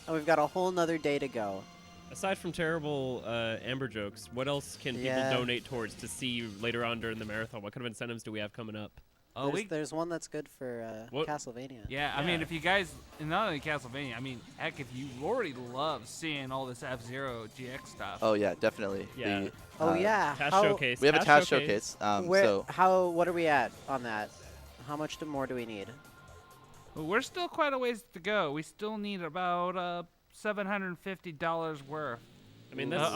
Speaker 3: and we've got a whole nother day to go.
Speaker 4: Aside from terrible Amber jokes, what else can
Speaker 3: Yeah.
Speaker 4: people donate towards to see you later on during the marathon? What kind of incentives do we have coming up?
Speaker 1: Oh,
Speaker 3: There's one that's good for
Speaker 4: What?
Speaker 3: Castlevania.
Speaker 1: yeah. I mean,
Speaker 4: Yeah.
Speaker 1: if you guys, and not only Castlevania, I mean, heck, if you already love seeing all this F-Zero GX stuff.
Speaker 2: Oh yeah, definitely.
Speaker 4: Yeah.
Speaker 2: The,
Speaker 3: Oh yeah.
Speaker 4: Task
Speaker 3: How-
Speaker 4: showcase.
Speaker 2: We have a task showcase.
Speaker 3: What are we at on that? How much more do we need?
Speaker 1: But we're still quite a ways to go. We still need about $750 worth.
Speaker 4: I mean, that's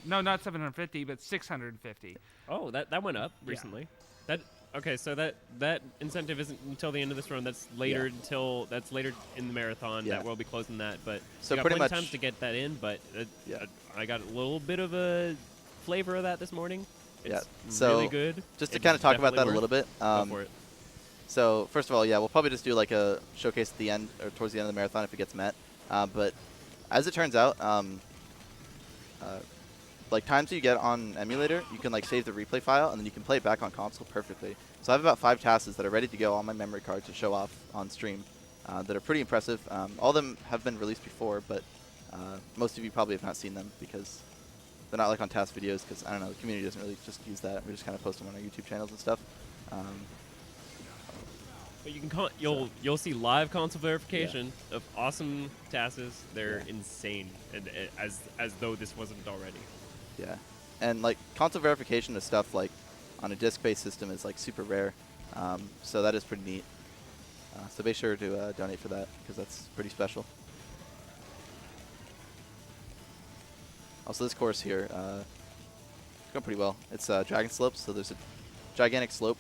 Speaker 1: No, not 750, but 650.
Speaker 4: oh, that went up recently. That okay, so that incentive isn't until the end of this run. That's later that's later in the marathon.
Speaker 2: Yeah.
Speaker 4: That we'll be closing that. But
Speaker 2: So
Speaker 4: we got
Speaker 2: pretty
Speaker 4: plenty of
Speaker 2: much-
Speaker 4: times to get that in. But
Speaker 2: Yeah.
Speaker 4: I got a little bit of a flavor of that this morning.
Speaker 2: Yeah,
Speaker 4: It's
Speaker 2: so
Speaker 4: really good.
Speaker 2: just to
Speaker 4: It's
Speaker 2: kind of talk about that a
Speaker 4: definitely
Speaker 2: little bit.
Speaker 4: worth- Go for it.
Speaker 2: So first of all, yeah, we'll probably just do like a showcase at the end or towards the end of the marathon if it gets met. But as it turns out, like times you get on emulator, you can like save the replay file and then you can play it back on console perfectly. So I have about 5 tasks that are ready to go on my memory card to show off on stream that are pretty impressive. All of them have been released before, but most of you probably have not seen them because they're not like on task videos because, I don't know, the community doesn't really just use that. We just kind of post them on our YouTube channels and stuff.
Speaker 4: But you can you'll see live console verification of awesome tasks. They're insane, and as though this wasn't already.
Speaker 2: Yeah, and like console verification of stuff like on a disk-based system is like super rare, so that is pretty neat. So be sure to donate for that because that's pretty special. Also, this course here going pretty well. It's Dragon Slopes, so there's a gigantic slope.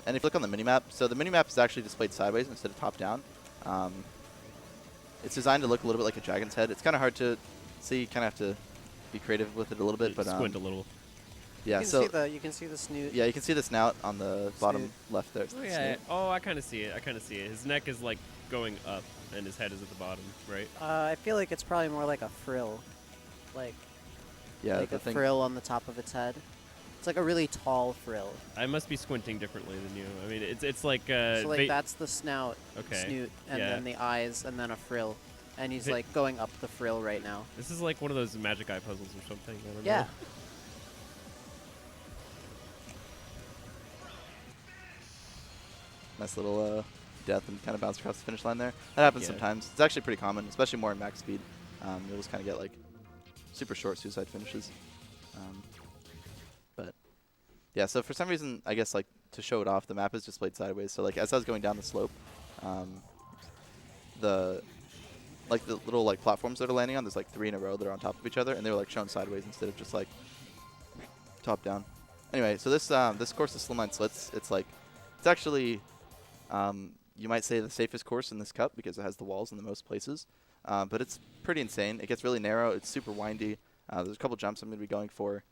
Speaker 2: And if you look on the minimap, so the minimap is actually displayed sideways instead of top down. It's designed to look a little bit like a dragon's head. It's kind of hard to see. You kind of have to be creative with it a little bit, but
Speaker 4: Squint a little.
Speaker 2: yeah.
Speaker 3: You can
Speaker 2: So
Speaker 3: you can see the snoot.
Speaker 2: yeah, you can see the snout on the bottom
Speaker 3: Snoot.
Speaker 2: left there. It's
Speaker 4: Oh
Speaker 2: the
Speaker 4: yeah.
Speaker 2: snoot.
Speaker 4: Oh, I kind of see it. His neck is like going up, and his head is at the bottom, right?
Speaker 3: I feel like it's probably more like a frill, like
Speaker 2: Yeah,
Speaker 3: like
Speaker 2: the
Speaker 3: a
Speaker 2: thing.
Speaker 3: frill on the top of its head. It's like a really tall frill.
Speaker 4: I must be squinting differently than you. I mean, it's like
Speaker 3: So like that's the snout,
Speaker 4: Okay,
Speaker 3: snoot, and
Speaker 4: yeah.
Speaker 3: then the eyes, and then a frill. And he's
Speaker 4: Vi-
Speaker 3: like going up the frill right now.
Speaker 4: This is like one of those magic eye puzzles or something. I don't
Speaker 3: Yeah.
Speaker 4: know.
Speaker 2: Nice little death and kind of bounce across the finish line there. That happens
Speaker 4: Yeah.
Speaker 2: sometimes. It's actually pretty common, especially more in max speed. You'll just kind of get like super short suicide finishes. But yeah, so for some reason, I guess like to show it off, the map is displayed sideways. So like as I was going down the slope, the like the little like platforms that are landing on. There's like 3 in a row that are on top of each other, and they were like shown sideways instead of just like top down. Anyway, so this course is Slimline Slits. It's actually you might say the safest course in this cup because it has the walls in the most places. But it's pretty insane. It gets really narrow. It's super windy. There's a couple jumps I'm going to be going for.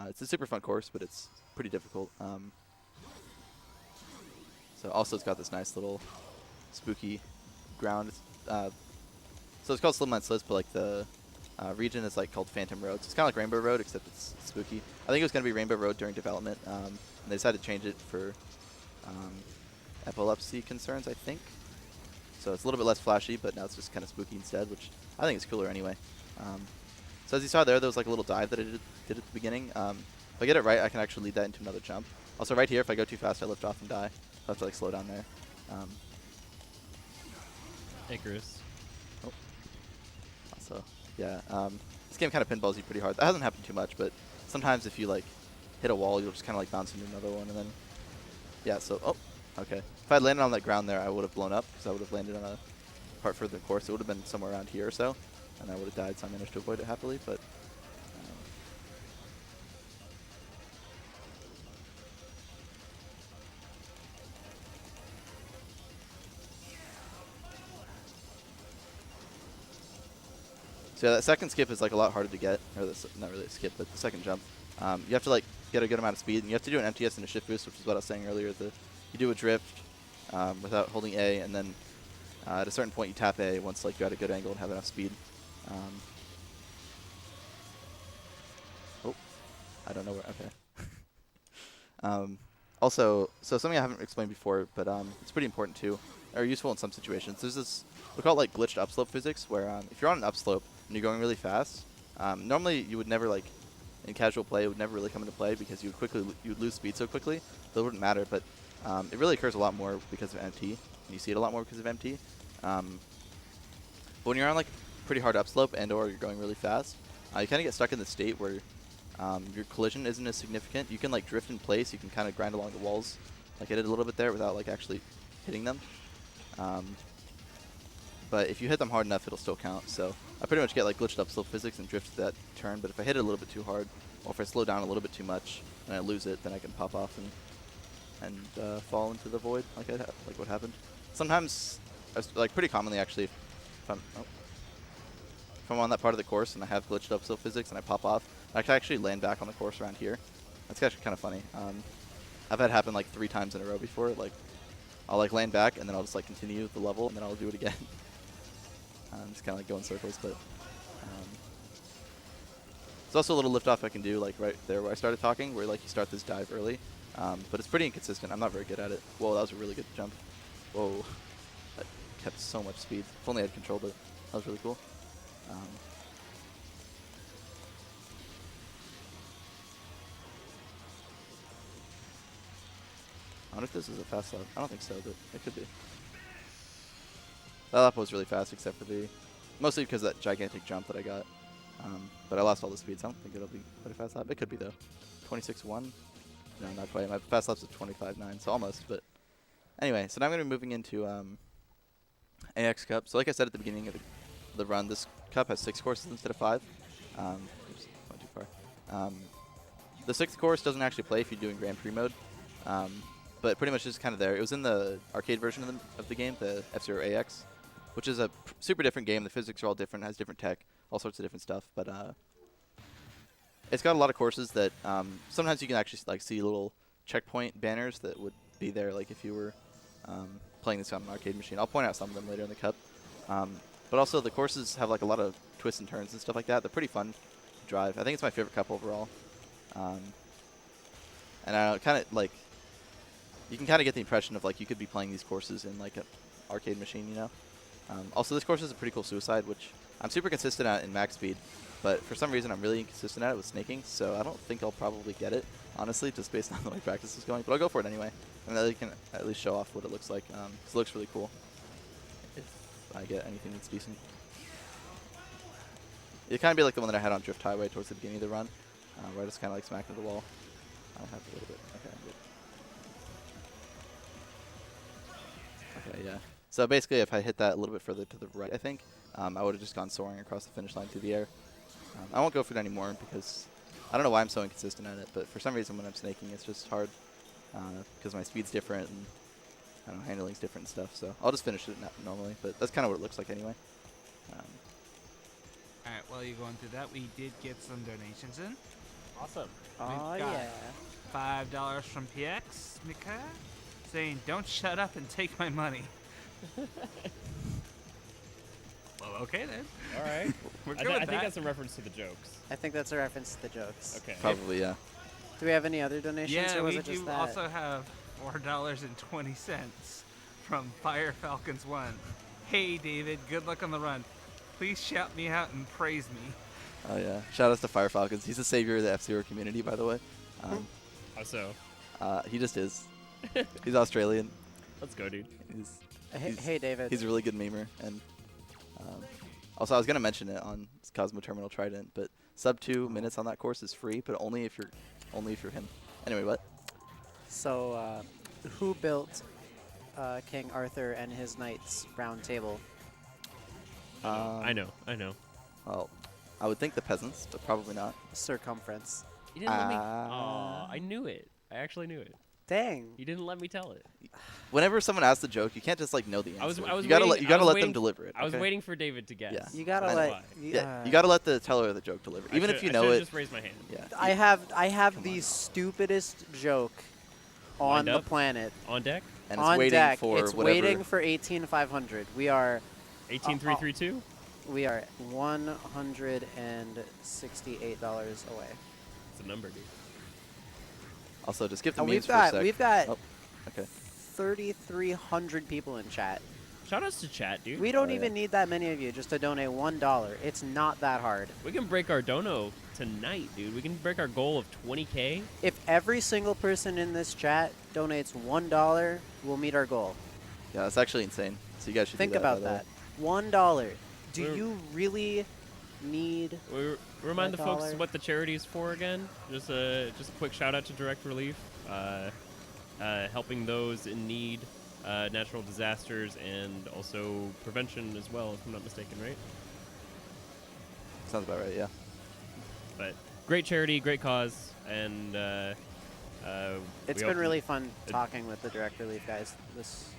Speaker 2: It's a super fun course, but it's pretty difficult. So also it's got this nice little spooky ground. So it's called Slimline Slits, but like the region is like called Phantom Road. So it's kind of like Rainbow Road, except it's spooky. I think it was going to be Rainbow Road during development, and they decided to change it for epilepsy concerns, I think. So it's a little bit less flashy, but now it's just kind of spooky instead, which I think is cooler anyway. So as you saw there was like a little dive that I did at the beginning. If I get it right, I can actually lead that into another jump. Also right here, if I go too fast, I lift off and die. So I have to like slow down there.
Speaker 4: Icarus.
Speaker 2: Oh. Also, yeah, this game kind of pinballs you pretty hard. That hasn't happened too much, but sometimes if you like hit a wall, you'll just kind of like bounce into another one, and then yeah. So okay. If I had landed on that ground there, I would have blown up because I would have landed on a part further of the course. It would have been somewhere around here or so, and I would have died. So I managed to avoid it happily, but. So yeah, that second skip is like a lot harder to get, or not really a skip, but the second jump. You have to like get a good amount of speed, and you have to do an MTS and a shift boost, which is what I was saying earlier. You do a drift without holding A, and then at a certain point you tap A once like you're at a good angle and have enough speed. Oh, I don't know where. Okay. Also, so something I haven't explained before, but it's pretty important too, or useful in some situations. There's this, we call it like glitched upslope physics, where if you're on an upslope and you're going really fast, normally you would never like, in casual play, it would never really come into play because you would lose speed so quickly, that it wouldn't matter. But it really occurs a lot more because of MT, and you see it a lot more because of MT. But when you're on like pretty hard upslope and/or you're going really fast, you kind of get stuck in the state where your collision isn't as significant. You can like drift in place. You can kind of grind along the walls, like I did a little bit there, without like actually hitting them. But if you hit them hard enough, it'll still count. So I pretty much get like glitched upslope physics and drift that turn. But if I hit it a little bit too hard, or if I slow down a little bit too much and I lose it, then I can pop off and fall into the void, like what happened. Sometimes, like pretty commonly actually, if I'm on that part of the course and I have glitched upslope physics and I pop off, I can actually land back on the course around here. That's actually kind of funny. I've had it happen like 3 times in a row before. Like I'll like land back and then I'll just like continue the level and then I'll do it again. Just kind of like go in circles, but there's also a little lift off I can do like right there where I started talking, where like you start this dive early, but it's pretty inconsistent. I'm not very good at it. Whoa, that was a really good jump. Whoa, that kept so much speed. If only I had controlled it. That was really cool. I wonder if this is a fast lap. I don't think so, but it could be. That lap was really fast, except for mostly because of that gigantic jump that I got. But I lost all the speed, so I don't think it'll be quite a fast lap. It could be though. 26.1? No, not quite. My fast lap's at 25.9, so almost. But anyway, so now I'm going to be moving into AX Cup. So like I said at the beginning of the run, this cup has 6 courses instead of 5. Oops, went too far. The 6th course doesn't actually play if you're doing Grand Prix mode. But pretty much just kind of there. It was in the arcade version of the game, the F-Zero AX, which is a super different game. The physics are all different, has different tech, all sorts of different stuff. But it's got a lot of courses that sometimes you can actually like see little checkpoint banners that would be there, like if you were playing this on an arcade machine. I'll point out some of them later in the cup. But also the courses have like a lot of twists and turns and stuff like that. They're pretty fun to drive. I think it's my favorite cup overall. And I kind of like, you can kind of get the impression of like you could be playing these courses in like an arcade machine, you know. Also, this course is a pretty cool suicide, which I'm super consistent at in max speed, but for some reason I'm really inconsistent at it with snaking, so I don't think I'll probably get it, honestly, just based on the way practice is going. But I'll go for it anyway, and then I can at least show off what it looks like. 'Cause it looks really cool if I get anything that's decent. It'd kind of be like the one that I had on Drift Highway towards the beginning of the run, where I just kind of like smacked into the wall. I'll have a little bit. Okay, I'm good. Okay, Okay, yeah. So basically, if I hit that a little bit further to the right, I think, I would have just gone soaring across the finish line through the air. I won't go for it anymore because I don't know why I'm so inconsistent at it, but for some reason when I'm snaking, it's just hard because my speed's different and I don't know, handling's different and stuff. So I'll just finish it normally, but that's kind of what it looks like anyway.
Speaker 1: All right, while you're going through that, we did get some donations in.
Speaker 4: Awesome.
Speaker 3: Oh,
Speaker 1: got-
Speaker 3: yeah.
Speaker 1: $5 from PX Mika saying, "Don't shut up and take my money." Well, okay then.
Speaker 4: All right.
Speaker 1: We're good
Speaker 4: I
Speaker 1: with
Speaker 4: think
Speaker 1: that.
Speaker 4: that's a reference to the jokes.
Speaker 3: I think that's a reference to the jokes.
Speaker 4: Okay.
Speaker 2: Probably, yeah.
Speaker 3: Do we have any other donations,
Speaker 1: Yeah,
Speaker 3: or was
Speaker 1: we
Speaker 3: it just
Speaker 1: do
Speaker 3: that?
Speaker 1: also have $4.20 from Fire Falcons 1. Hey, David, good luck on the run. Please shout me out and praise me.
Speaker 2: Oh, yeah. Shout outs to Fire Falcons. He's the savior of the F-Zero community, by the way.
Speaker 4: How so?
Speaker 2: He just is. He's Australian.
Speaker 4: Let's go, dude.
Speaker 3: Hey, David.
Speaker 2: He's a really good memer. And also, I was going to mention it on Cosmo Terminal Trident, but sub 2 minutes on that course is free, but only if you're him. Anyway, what?
Speaker 3: So, who built King Arthur and his knights round table?
Speaker 4: I know.
Speaker 2: Well, I would think the peasants, but probably not.
Speaker 3: Circumference.
Speaker 4: You didn't let me. Oh, I knew it. I actually knew it.
Speaker 3: Dang.
Speaker 4: You didn't let me tell it.
Speaker 2: Whenever someone asks the joke, you can't just like know the answer.
Speaker 4: I was
Speaker 2: you gotta
Speaker 4: waiting-
Speaker 2: let
Speaker 4: I was
Speaker 2: them
Speaker 4: waiting-
Speaker 2: deliver it.
Speaker 4: I was
Speaker 2: okay?
Speaker 4: waiting for David to guess.
Speaker 2: Yeah.
Speaker 3: You gotta
Speaker 2: That's
Speaker 3: let.
Speaker 4: why.
Speaker 2: Yeah, you gotta let the teller of the joke deliver, even if you know
Speaker 4: I
Speaker 2: it.
Speaker 4: just raised my hand.
Speaker 2: Yeah.
Speaker 3: I have the stupidest joke on
Speaker 4: Lined
Speaker 3: the
Speaker 4: up?
Speaker 3: planet.
Speaker 4: On deck.
Speaker 2: And it's
Speaker 3: on
Speaker 2: waiting
Speaker 3: deck.
Speaker 2: for
Speaker 3: It's
Speaker 2: whatever.
Speaker 3: waiting for 18500. We are
Speaker 4: 18332.
Speaker 3: $168 away.
Speaker 4: It's a number, dude.
Speaker 2: Also, just skip the
Speaker 3: And
Speaker 2: memes for a sec.
Speaker 3: we've got
Speaker 2: Oh, okay.
Speaker 3: 3,300 people in chat.
Speaker 4: Shout outs to chat, dude.
Speaker 3: We don't
Speaker 2: Oh,
Speaker 3: even
Speaker 2: yeah.
Speaker 3: need that many of you just to donate $1. It's not that hard.
Speaker 4: We can break our dono tonight, dude. We can break our goal of 20K.
Speaker 3: If every single person in this chat donates $1, we'll meet our goal.
Speaker 2: Yeah, that's actually insane. So you guys should
Speaker 3: Think
Speaker 2: do that, by
Speaker 3: about
Speaker 2: the way.
Speaker 3: that. $1. Do
Speaker 4: We're-
Speaker 3: you really need?
Speaker 4: We remind the folks
Speaker 3: $1.
Speaker 4: what the charity is for again. Just a quick shout out to Direct Relief, helping those in need, natural disasters, and also prevention as well, if I'm not mistaken, right?
Speaker 2: Sounds about right, yeah.
Speaker 4: But great charity, great cause, and
Speaker 3: It's
Speaker 4: we
Speaker 3: been
Speaker 4: hope-
Speaker 3: really fun talking with the Direct Relief guys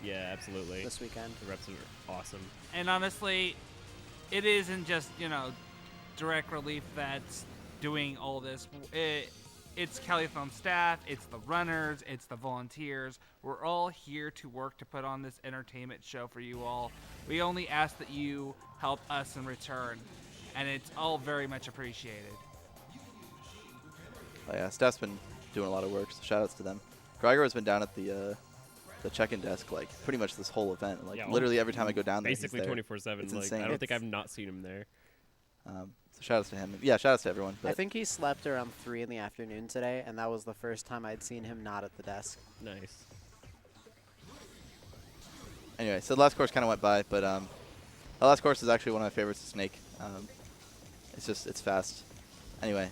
Speaker 4: Yeah, absolutely.
Speaker 3: this weekend.
Speaker 4: The reps are awesome.
Speaker 1: And honestly, it isn't just, Direct Relief that's doing all this. It's Caliphone staff, it's the runners, it's the volunteers. We're all here to work to put on this entertainment show for you all. We only ask that you help us in return, and it's all very much appreciated.
Speaker 2: Oh, yeah, staff's been doing a lot of work, so shout outs to them. Gregor has been down at the check-in desk like pretty much this whole event. Like
Speaker 4: Yeah,
Speaker 2: literally every time I go down there,
Speaker 4: Basically
Speaker 2: he's there.
Speaker 4: 24/7.
Speaker 2: It's
Speaker 4: Like
Speaker 2: insane.
Speaker 4: I don't think
Speaker 3: It's-
Speaker 4: I've not seen him there.
Speaker 2: So shout outs to him. Yeah, shout outs to everyone.
Speaker 3: I
Speaker 2: But
Speaker 3: think he slept around 3 in the afternoon today, and that was the first time I'd seen him not at the desk.
Speaker 4: Nice.
Speaker 2: anyway, so the last course kind of went by, but the last course is actually one of my favorites to snake. It's fast. Anyway,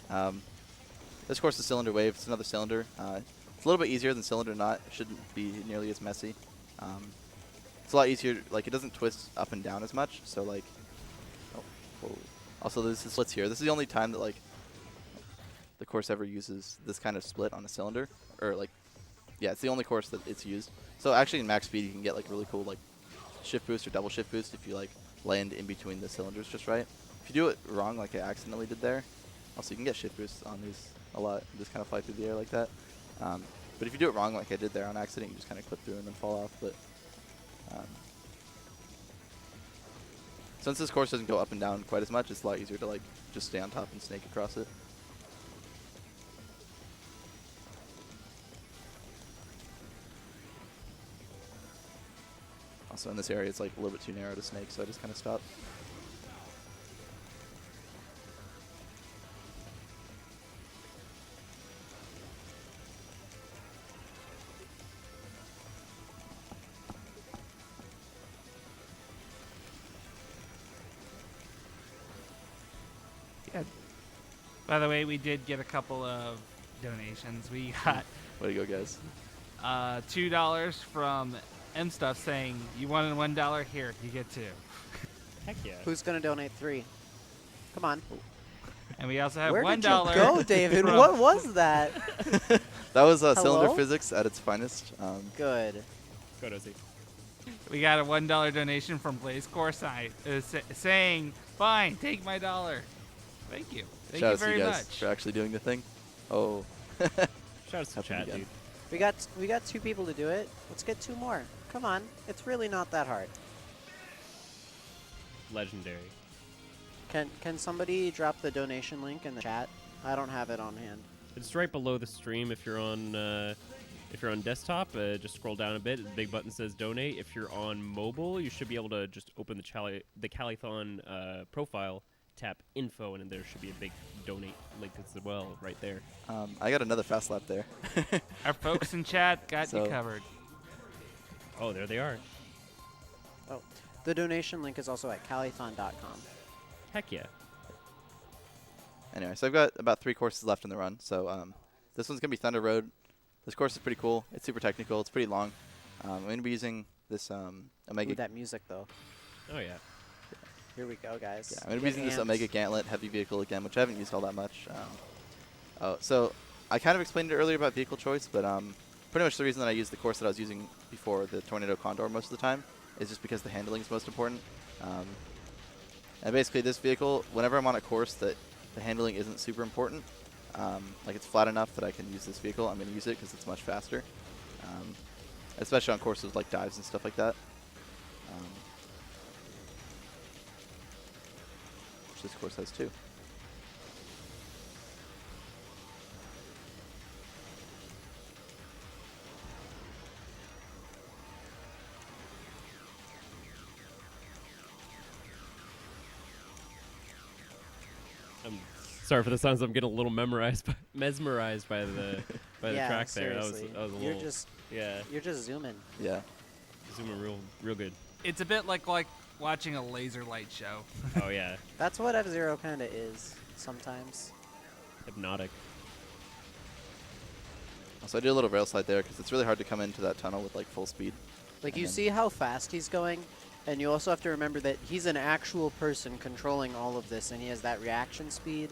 Speaker 2: this course is Cylinder Wave. It's another cylinder. It's a little bit easier than Cylinder Knot. It shouldn't be nearly as messy. It's a lot easier. Like, it doesn't twist up and down as much. So, like, whoa. Also, there's the splits here. This is the only time that, like, the course ever uses this kind of split on a cylinder. Or, like, yeah, it's the only course that it's used. So, actually, in max speed, you can get, like, really cool, like, shift boost or double shift boost if you, like, land in between the cylinders just right. If you do it wrong, like I accidentally did there, also, you can get shift boosts on these a lot. You just kind of fly through the air like that. But if you do it wrong, like I did there on accident, you just kind of clip through and then fall off. But since this course doesn't go up and down quite as much, it's a lot easier to like just stay on top and snake across it. Also in this area, it's like a little bit too narrow to snake, so I just kind of stopped.
Speaker 1: Yeah. By the way, we did get a couple of donations. We got
Speaker 2: Way to go, guys.
Speaker 1: $2 from M stuff saying, "You wanted $1? Here, you get 2."
Speaker 4: Heck yeah.
Speaker 3: Who's gonna donate 3? Come on.
Speaker 1: And we also have
Speaker 3: Where
Speaker 1: $1.
Speaker 3: did you go, David?
Speaker 1: from-
Speaker 3: What was that?
Speaker 2: That was cylinder
Speaker 3: Hello?
Speaker 2: physics at its finest.
Speaker 3: Good.
Speaker 4: Go Dozy.
Speaker 1: We got a $1 donation from Blaze Corsite saying, "Fine, take my $1." Thank you. Thank
Speaker 2: Shout
Speaker 1: you
Speaker 2: out to
Speaker 1: very
Speaker 2: you guys
Speaker 1: much.
Speaker 2: for actually doing the thing. Oh.
Speaker 4: Shout out to
Speaker 2: Happened
Speaker 4: chat,
Speaker 2: again.
Speaker 4: dude.
Speaker 3: We got 2 people to do it. Let's get 2 more. Come on. It's really not that hard.
Speaker 4: Legendary.
Speaker 3: Can somebody drop the donation link in the chat? I don't have it on hand.
Speaker 4: It's right below the stream if you're on desktop. Just scroll down a bit. The big button says donate. If you're on mobile, you should be able to just open the Calithon profile, tap info, and then there should be a big donate link as well right there.
Speaker 2: I got another fast lap there.
Speaker 1: Our folks in chat got you
Speaker 2: So-
Speaker 1: covered.
Speaker 4: Oh, there they are.
Speaker 3: Oh, the donation link is also at calithon.com.
Speaker 4: Heck yeah.
Speaker 2: Anyway, so I've got about 3 courses left in the run. So this one's going to be Thunder Road. This course is pretty cool. It's super technical. It's pretty long. I'm going to be using this Omega.
Speaker 3: Ooh, that music though.
Speaker 4: Oh yeah.
Speaker 3: Here we go, guys.
Speaker 2: Yeah, I'm going to be
Speaker 3: Get
Speaker 2: using this
Speaker 3: amped.
Speaker 2: Omega Gantlet heavy vehicle again, which I haven't used all that much. So I kind of explained it earlier about vehicle choice, but pretty much the reason that I used the course that I was using before, the Tornado Condor, most of the time, is just because the handling is most important. And basically this vehicle, whenever I'm on a course that the handling isn't super important, like it's flat enough that I can use this vehicle, I'm going to use it because it's much faster. Especially on courses like dives and stuff like that. Which this course has too.
Speaker 4: I'm sorry for the sounds. I'm getting a little mesmerized by the
Speaker 3: Yeah,
Speaker 4: track there.
Speaker 3: seriously.
Speaker 4: That was a
Speaker 3: You're
Speaker 4: little.
Speaker 3: just
Speaker 4: Yeah,
Speaker 3: you're just zooming.
Speaker 2: Yeah.
Speaker 4: zooming real good.
Speaker 1: It's a bit like watching a laser light show.
Speaker 4: Oh yeah,
Speaker 3: That's what F-Zero kind of is sometimes.
Speaker 4: hypnotic.
Speaker 2: So I did a little rail slide there because it's really hard to come into that tunnel with like full speed.
Speaker 3: Like, you
Speaker 2: And then-
Speaker 3: see how fast he's going, and you also have to remember that he's an actual person controlling all of this, and he has that reaction speed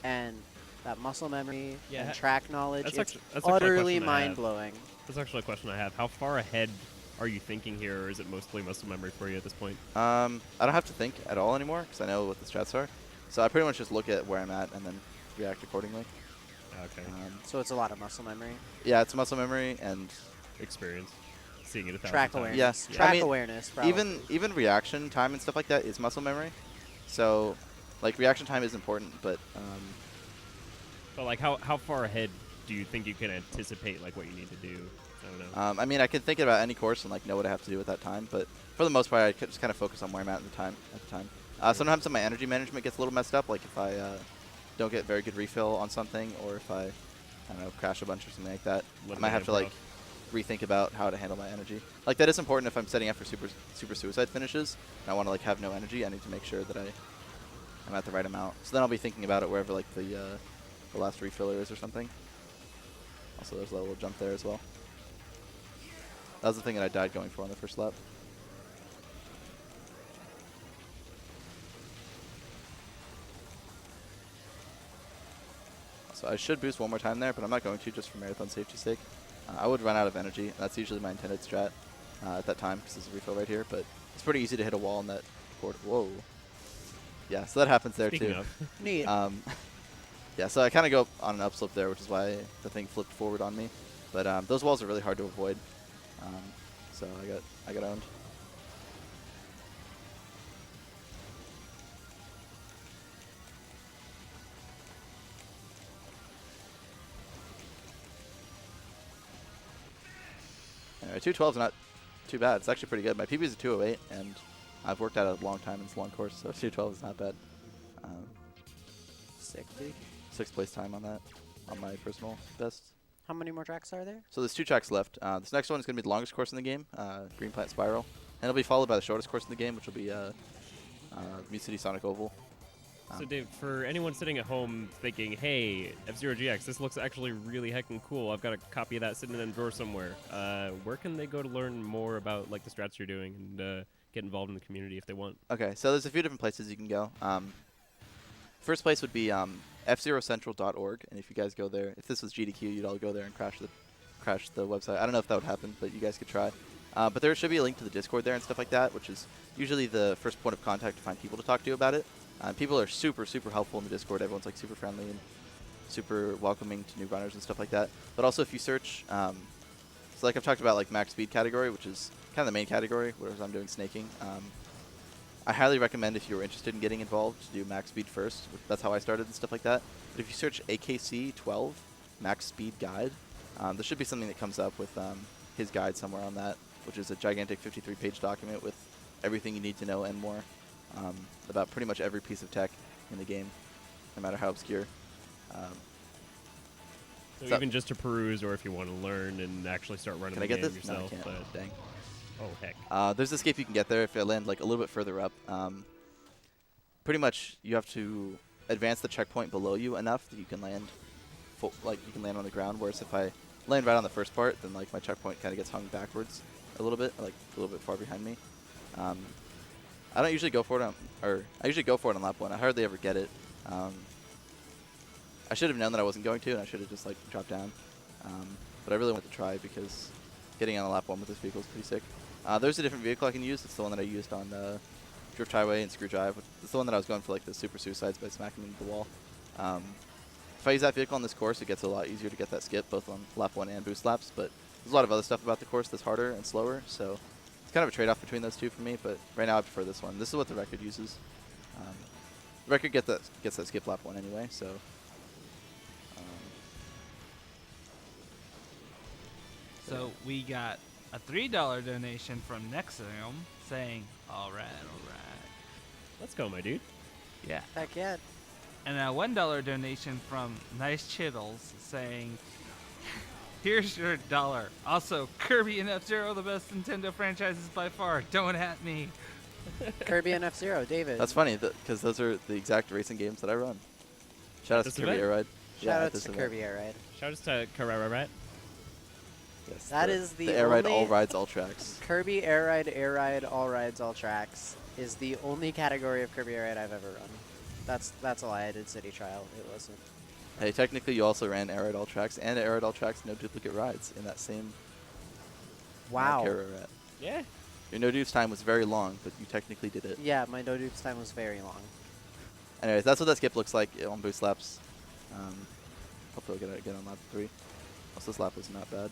Speaker 3: and that muscle memory
Speaker 4: Yeah,
Speaker 3: and track knowledge.
Speaker 4: that's
Speaker 3: It's
Speaker 4: that's actually a
Speaker 3: utterly
Speaker 4: question I have.
Speaker 3: mind-blowing.
Speaker 4: That's actually a question I have. How far ahead are you thinking here, or is it mostly muscle memory for you at this point?
Speaker 2: I don't have to think at all anymore because I know what the strats are. So I pretty much just look at where I'm at and then react accordingly.
Speaker 4: Okay.
Speaker 3: So it's a lot of muscle memory.
Speaker 2: Yeah, it's muscle memory and
Speaker 4: Experience. Seeing it 1,000
Speaker 3: Track
Speaker 4: times.
Speaker 3: awareness.
Speaker 2: Yeah.
Speaker 3: Track
Speaker 2: I mean,
Speaker 3: awareness, probably.
Speaker 2: even reaction time and stuff like that is muscle memory. So like reaction time is important, but
Speaker 4: But like, how far ahead do you think you can anticipate like what you need to do? I don't know.
Speaker 2: I mean I can think about any course and like know what I have to do at that time, but for the most part I just kind of focus on where I'm at the time. Sometimes my energy management gets a little messed up, like if I don't get very good refill on something, or if I don't know, crash a bunch or something like that. I might have to like rethink about how to handle my energy. Like that is important if I'm setting up for super suicide finishes and I want to like have no energy. I need to make sure that I'm at the right amount. So then I'll be thinking about it wherever like the last refiller is or something. Also there's a little jump there as well. That was the thing that I died going for on the first lap. So I should boost one more time there, but I'm not going to just for marathon safety's sake. I would run out of energy, and that's usually my intended strat at that time because there's a refill right here, but it's pretty easy to hit a wall in that court. Whoa. Yeah, so that happens there
Speaker 4: Speaking
Speaker 2: too.
Speaker 4: of,
Speaker 3: Neat.
Speaker 2: Yeah, so I kind of go on an upslope there, which is why the thing flipped forward on me. But those walls are really hard to avoid, so I got owned. Anyway, 212 is not too bad. It's actually pretty good. My PB is a 208, and I've worked at it a long time. It's a long course, so 212 is not bad.
Speaker 3: Sick, dude.
Speaker 2: 6th place time on that, on my personal best.
Speaker 3: How many more tracks are there?
Speaker 2: So there's 2 tracks left. This next one is going to be the longest course in the game, Green Plant Spiral. And it'll be followed by the shortest course in the game, which will be Mute City Sonic Oval.
Speaker 4: So Dave, for anyone sitting at home thinking, hey, F-Zero GX, this looks actually really heckin' cool. I've got a copy of that sitting in a drawer somewhere. Where can they go to learn more about like the strats you're doing and get involved in the community if they want?
Speaker 2: Okay, so there's a few different places you can go. First place would be fzerocentral.org, and if you guys go there, if this was GDQ, you'd all go there and crash the website. I don't know if that would happen, but you guys could try. But there should be a link to the Discord there and stuff like that, which is usually the first point of contact to find people to talk to about it. People are super, super helpful in the Discord. Everyone's like super friendly and super welcoming to new runners and stuff like that. But also if you search, so like I've talked about like max speed category, which is kind of the main category, whereas I'm doing snaking. I highly recommend if you're interested in getting involved to do max speed first. That's how I started and stuff like that. But if you search AKC 12 max speed guide, there should be something that comes up with his guide somewhere on that, which is a gigantic 53-page document with everything you need to know and more about pretty much every piece of tech in the game, no matter how obscure.
Speaker 4: So even just to peruse, or if you want to learn and actually start running
Speaker 2: can I
Speaker 4: the
Speaker 2: get
Speaker 4: game
Speaker 2: this? No, I
Speaker 4: yourself.
Speaker 2: can't. Dang.
Speaker 4: Oh, heck.
Speaker 2: There's escape you can get there if I land like a little bit further up. Pretty much you have to advance the checkpoint below you enough that you can land you can land on the ground, whereas if I land right on the first part, then like my checkpoint kind of gets hung backwards a little bit, like a little bit far behind me. I don't usually go for it I usually go for it on lap 1. I hardly ever get it. I should have known that I wasn't going to, and I should have just like dropped down. But I really wanted to try because getting on the lap 1 with this vehicle is pretty sick. There's a different vehicle I can use. It's the one that I used on Drift Highway and Screw Drive. It's the one that I was going for like the super suicides by smacking into the wall. If I use that vehicle on this course, it gets a lot easier to get that skip, both on lap 1 and boost laps. But there's a lot of other stuff about the course that's harder and slower, so it's kind of a trade-off between those two for me. But right now I prefer this one. This is what the record uses. The record gets that skip lap 1 anyway, so.
Speaker 1: So we got a $3 donation from Nexium saying, all right.
Speaker 4: Let's go, my dude.
Speaker 1: Yeah.
Speaker 3: Heck yeah.
Speaker 1: And a $1 donation from Nice Chittles saying, here's your dollar. Also, Kirby and F-Zero, the best Nintendo franchises by far. Don't at me.
Speaker 3: Kirby and F-Zero, David.
Speaker 2: That's funny because those are the exact racing games that I run. Shout out to
Speaker 4: This
Speaker 2: Kirby
Speaker 4: event?
Speaker 2: Air Ride.
Speaker 3: Shout
Speaker 2: at
Speaker 3: out
Speaker 2: this
Speaker 3: to
Speaker 2: event.
Speaker 3: Kirby Air Ride.
Speaker 4: Shout out to Carrera.
Speaker 2: Yes,
Speaker 3: That is the
Speaker 2: Air Ride,
Speaker 3: only-
Speaker 2: all rides, all tracks.
Speaker 3: Kirby Air Ride, all rides, all tracks is the only category of Kirby Air Ride I've ever run. That's a lie. I did City Trial. It wasn't.
Speaker 2: Hey, technically you also ran Air Ride all tracks and Air Ride all tracks no duplicate rides in that same
Speaker 3: Wow.
Speaker 2: Air Ride.
Speaker 4: Yeah.
Speaker 2: Your no dupes time was very long, but you technically did it.
Speaker 3: Yeah, my no dupes time was very long.
Speaker 2: Anyways, that's what that skip looks like on boost laps. Hopefully I'll get it again on lap 3. Also, this lap was not bad.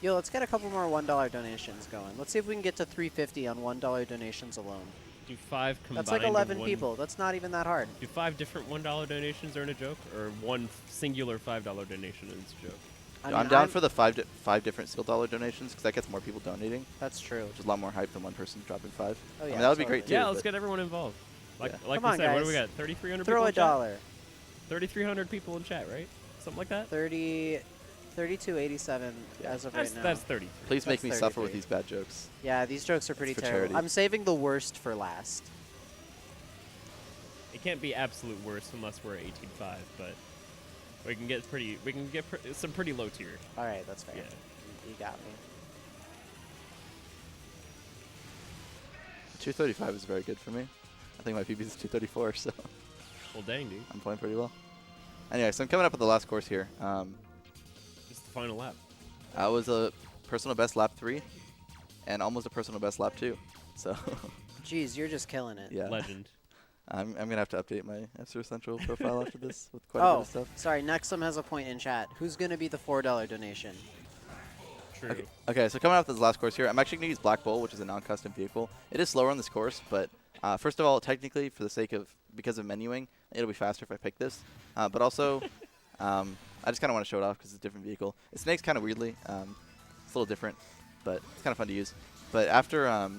Speaker 3: Yo, let's get a couple more $1 donations going. Let's see if we can get to 350 on $1 donations alone.
Speaker 4: Do 5 combined.
Speaker 3: That's like
Speaker 4: in
Speaker 3: 11
Speaker 4: one-
Speaker 3: people. That's not even that hard.
Speaker 4: Do 5 different $1 donations earn a joke, or one singular $5 donation is a joke?
Speaker 3: I
Speaker 2: I'm
Speaker 3: mean,
Speaker 2: down for the five different $1 donations because that gets more people donating,
Speaker 3: That's true.
Speaker 2: which is a lot more hype than one person dropping 5.
Speaker 3: Oh,
Speaker 2: I
Speaker 3: yeah,
Speaker 2: mean, that would be
Speaker 3: totally.
Speaker 2: great too.
Speaker 4: Yeah, let's
Speaker 2: but
Speaker 4: get everyone involved. Like,
Speaker 2: Yeah.
Speaker 4: like
Speaker 3: Come
Speaker 4: we
Speaker 3: on,
Speaker 4: said, what do we
Speaker 3: guys.
Speaker 4: got? 3,300
Speaker 3: Throw
Speaker 4: people
Speaker 3: a
Speaker 4: in chat?
Speaker 3: dollar.
Speaker 4: 3,300 people in chat, right? Something like that?
Speaker 3: 3287 as of right now.
Speaker 4: That's 30.
Speaker 2: Please make
Speaker 3: That's
Speaker 2: me suffer with
Speaker 3: 33.
Speaker 2: these bad jokes.
Speaker 3: Yeah, these jokes are pretty
Speaker 2: for
Speaker 3: terrible.
Speaker 2: charity.
Speaker 3: I'm saving the worst for last.
Speaker 4: It can't be absolute worst unless we're at 18.5, but we can get some pretty low tier.
Speaker 3: All right, that's fair.
Speaker 4: Yeah.
Speaker 3: You got me.
Speaker 2: 235 is very good for me. I think my PB is 234, so
Speaker 4: Well, dang, dude.
Speaker 2: I'm playing pretty well. Anyway, so I'm coming up with the last course here.
Speaker 4: It's the final lap.
Speaker 2: I was a personal best lap 3 and almost a personal best lap 2. So
Speaker 3: Jeez, you're just killing it.
Speaker 2: yeah,
Speaker 4: Legend.
Speaker 2: I'm gonna have to update my F-Zero Central profile after this with quite a bit
Speaker 3: Oh,
Speaker 2: of stuff.
Speaker 3: sorry. Nexum has a point in chat. Who's gonna be the $4 donation?
Speaker 4: True.
Speaker 2: Okay, so coming up with this last course here, I'm actually gonna use Black Bull, which is a non-custom vehicle. It is slower on this course, but first of all, technically, because of menuing, it'll be faster if I pick this. But also, I just kind of want to show it off because it's a different vehicle. It snakes kind of weirdly. It's a little different, but it's kind of fun to use. But after I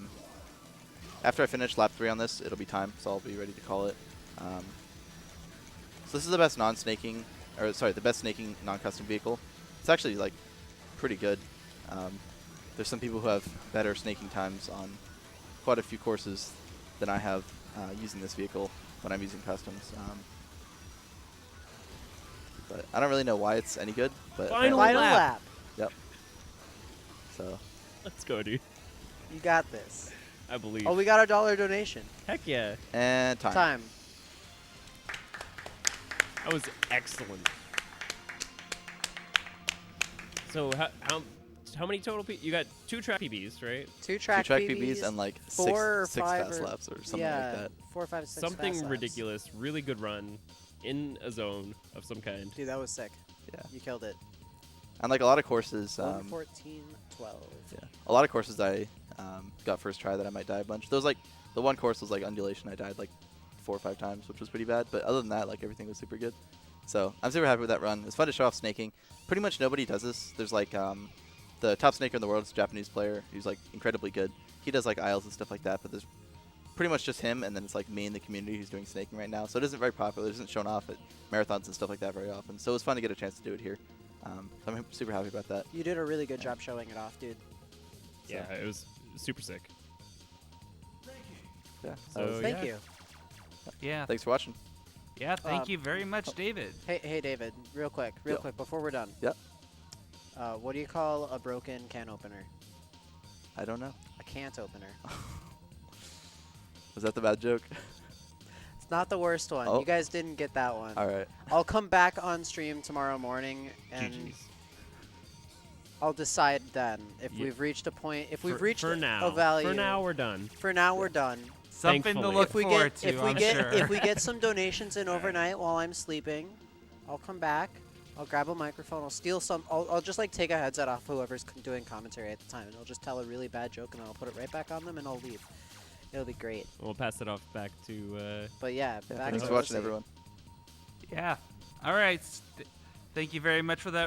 Speaker 2: finish lap 3 on this, it'll be time, so I'll be ready to call it. So this is the best the best snaking non-custom vehicle. It's actually like pretty good. There's some people who have better snaking times on quite a few courses than I have using this vehicle. when I'm using customs. But I don't really know why it's any good. But
Speaker 4: Final
Speaker 2: apparently-
Speaker 3: Final lap.
Speaker 2: Yep. So
Speaker 4: Let's go, dude.
Speaker 3: You got this.
Speaker 4: I believe.
Speaker 3: Oh, we got a $1 donation.
Speaker 4: Heck yeah.
Speaker 2: and time.
Speaker 3: Time.
Speaker 4: That was excellent. So how many total you got 2 track PBs, right?
Speaker 3: Two
Speaker 2: 2
Speaker 3: track,
Speaker 2: track
Speaker 3: PBs,
Speaker 2: PBs and like
Speaker 3: 4 or
Speaker 2: six
Speaker 3: 5
Speaker 2: fast
Speaker 3: or-
Speaker 2: laps or something
Speaker 3: yeah,
Speaker 2: like that.
Speaker 3: 4 or 5, 6
Speaker 4: Something
Speaker 3: fast laps.
Speaker 4: ridiculous. Really good run in a zone of some kind.
Speaker 3: Dude, that was sick.
Speaker 2: Yeah.
Speaker 3: You killed it.
Speaker 2: And like a lot of courses,
Speaker 3: 1:14:12.
Speaker 2: yeah, a lot of courses I got first try that I might die a bunch. There was like the one course was like undulation. I died like 4 or 5 times, which was pretty bad. But other than that, like everything was super good. So I'm super happy with that run. It's fun to show off snaking. Pretty much nobody does this. There's like the top snaker in the world is a Japanese player. He's like incredibly good. He does like aisles and stuff like that. But there's pretty much just him, and then it's like me in the community who's doing snaking right now. So it isn't very popular. It isn't shown off at marathons and stuff like that very often. So it was fun to get a chance to do it here. I'm super happy about that.
Speaker 3: You did a really good job showing it off, dude.
Speaker 4: Yeah, it was super sick.
Speaker 2: Yeah.
Speaker 4: So,
Speaker 2: that was-
Speaker 3: Thank
Speaker 4: yeah.
Speaker 3: you.
Speaker 1: Yeah.
Speaker 2: Thanks for watching.
Speaker 1: Yeah. Thank you very much, David.
Speaker 3: Hey, David, real quick,
Speaker 2: Yeah.
Speaker 3: before we're done.
Speaker 2: Yeah.
Speaker 3: What do you call a broken can opener?
Speaker 2: I don't know.
Speaker 3: A can't opener.
Speaker 2: Was that the bad joke?
Speaker 3: It's not the worst one.
Speaker 2: Oh.
Speaker 3: You guys didn't get that one.
Speaker 2: All right.
Speaker 3: I'll come back on stream tomorrow morning and
Speaker 4: GG's.
Speaker 3: I'll decide then if
Speaker 4: Yeah.
Speaker 3: we've reached a point. If we've
Speaker 4: For-
Speaker 3: reached
Speaker 4: for
Speaker 3: a
Speaker 4: now.
Speaker 3: value.
Speaker 4: For now, we're done.
Speaker 3: For now, we're done.
Speaker 1: Something to
Speaker 4: Thankfully.
Speaker 1: look
Speaker 3: If we
Speaker 1: forward
Speaker 3: get
Speaker 1: to.
Speaker 3: if we
Speaker 1: I'm
Speaker 3: get
Speaker 1: sure.
Speaker 3: if we get some donations in overnight while I'm sleeping, I'll come back. I'll grab a microphone. I'll steal some. I'll just like take a headset off whoever's doing commentary at the time, and I'll just tell a really bad joke, and then I'll put it right back on them, and I'll leave. It'll be great.
Speaker 4: We'll pass it off back to.
Speaker 3: But yeah,
Speaker 2: Yeah,
Speaker 3: back
Speaker 2: thanks
Speaker 3: to
Speaker 2: for watching,
Speaker 3: Lucy.
Speaker 2: everyone.
Speaker 1: Yeah. All right. Thank you very much for that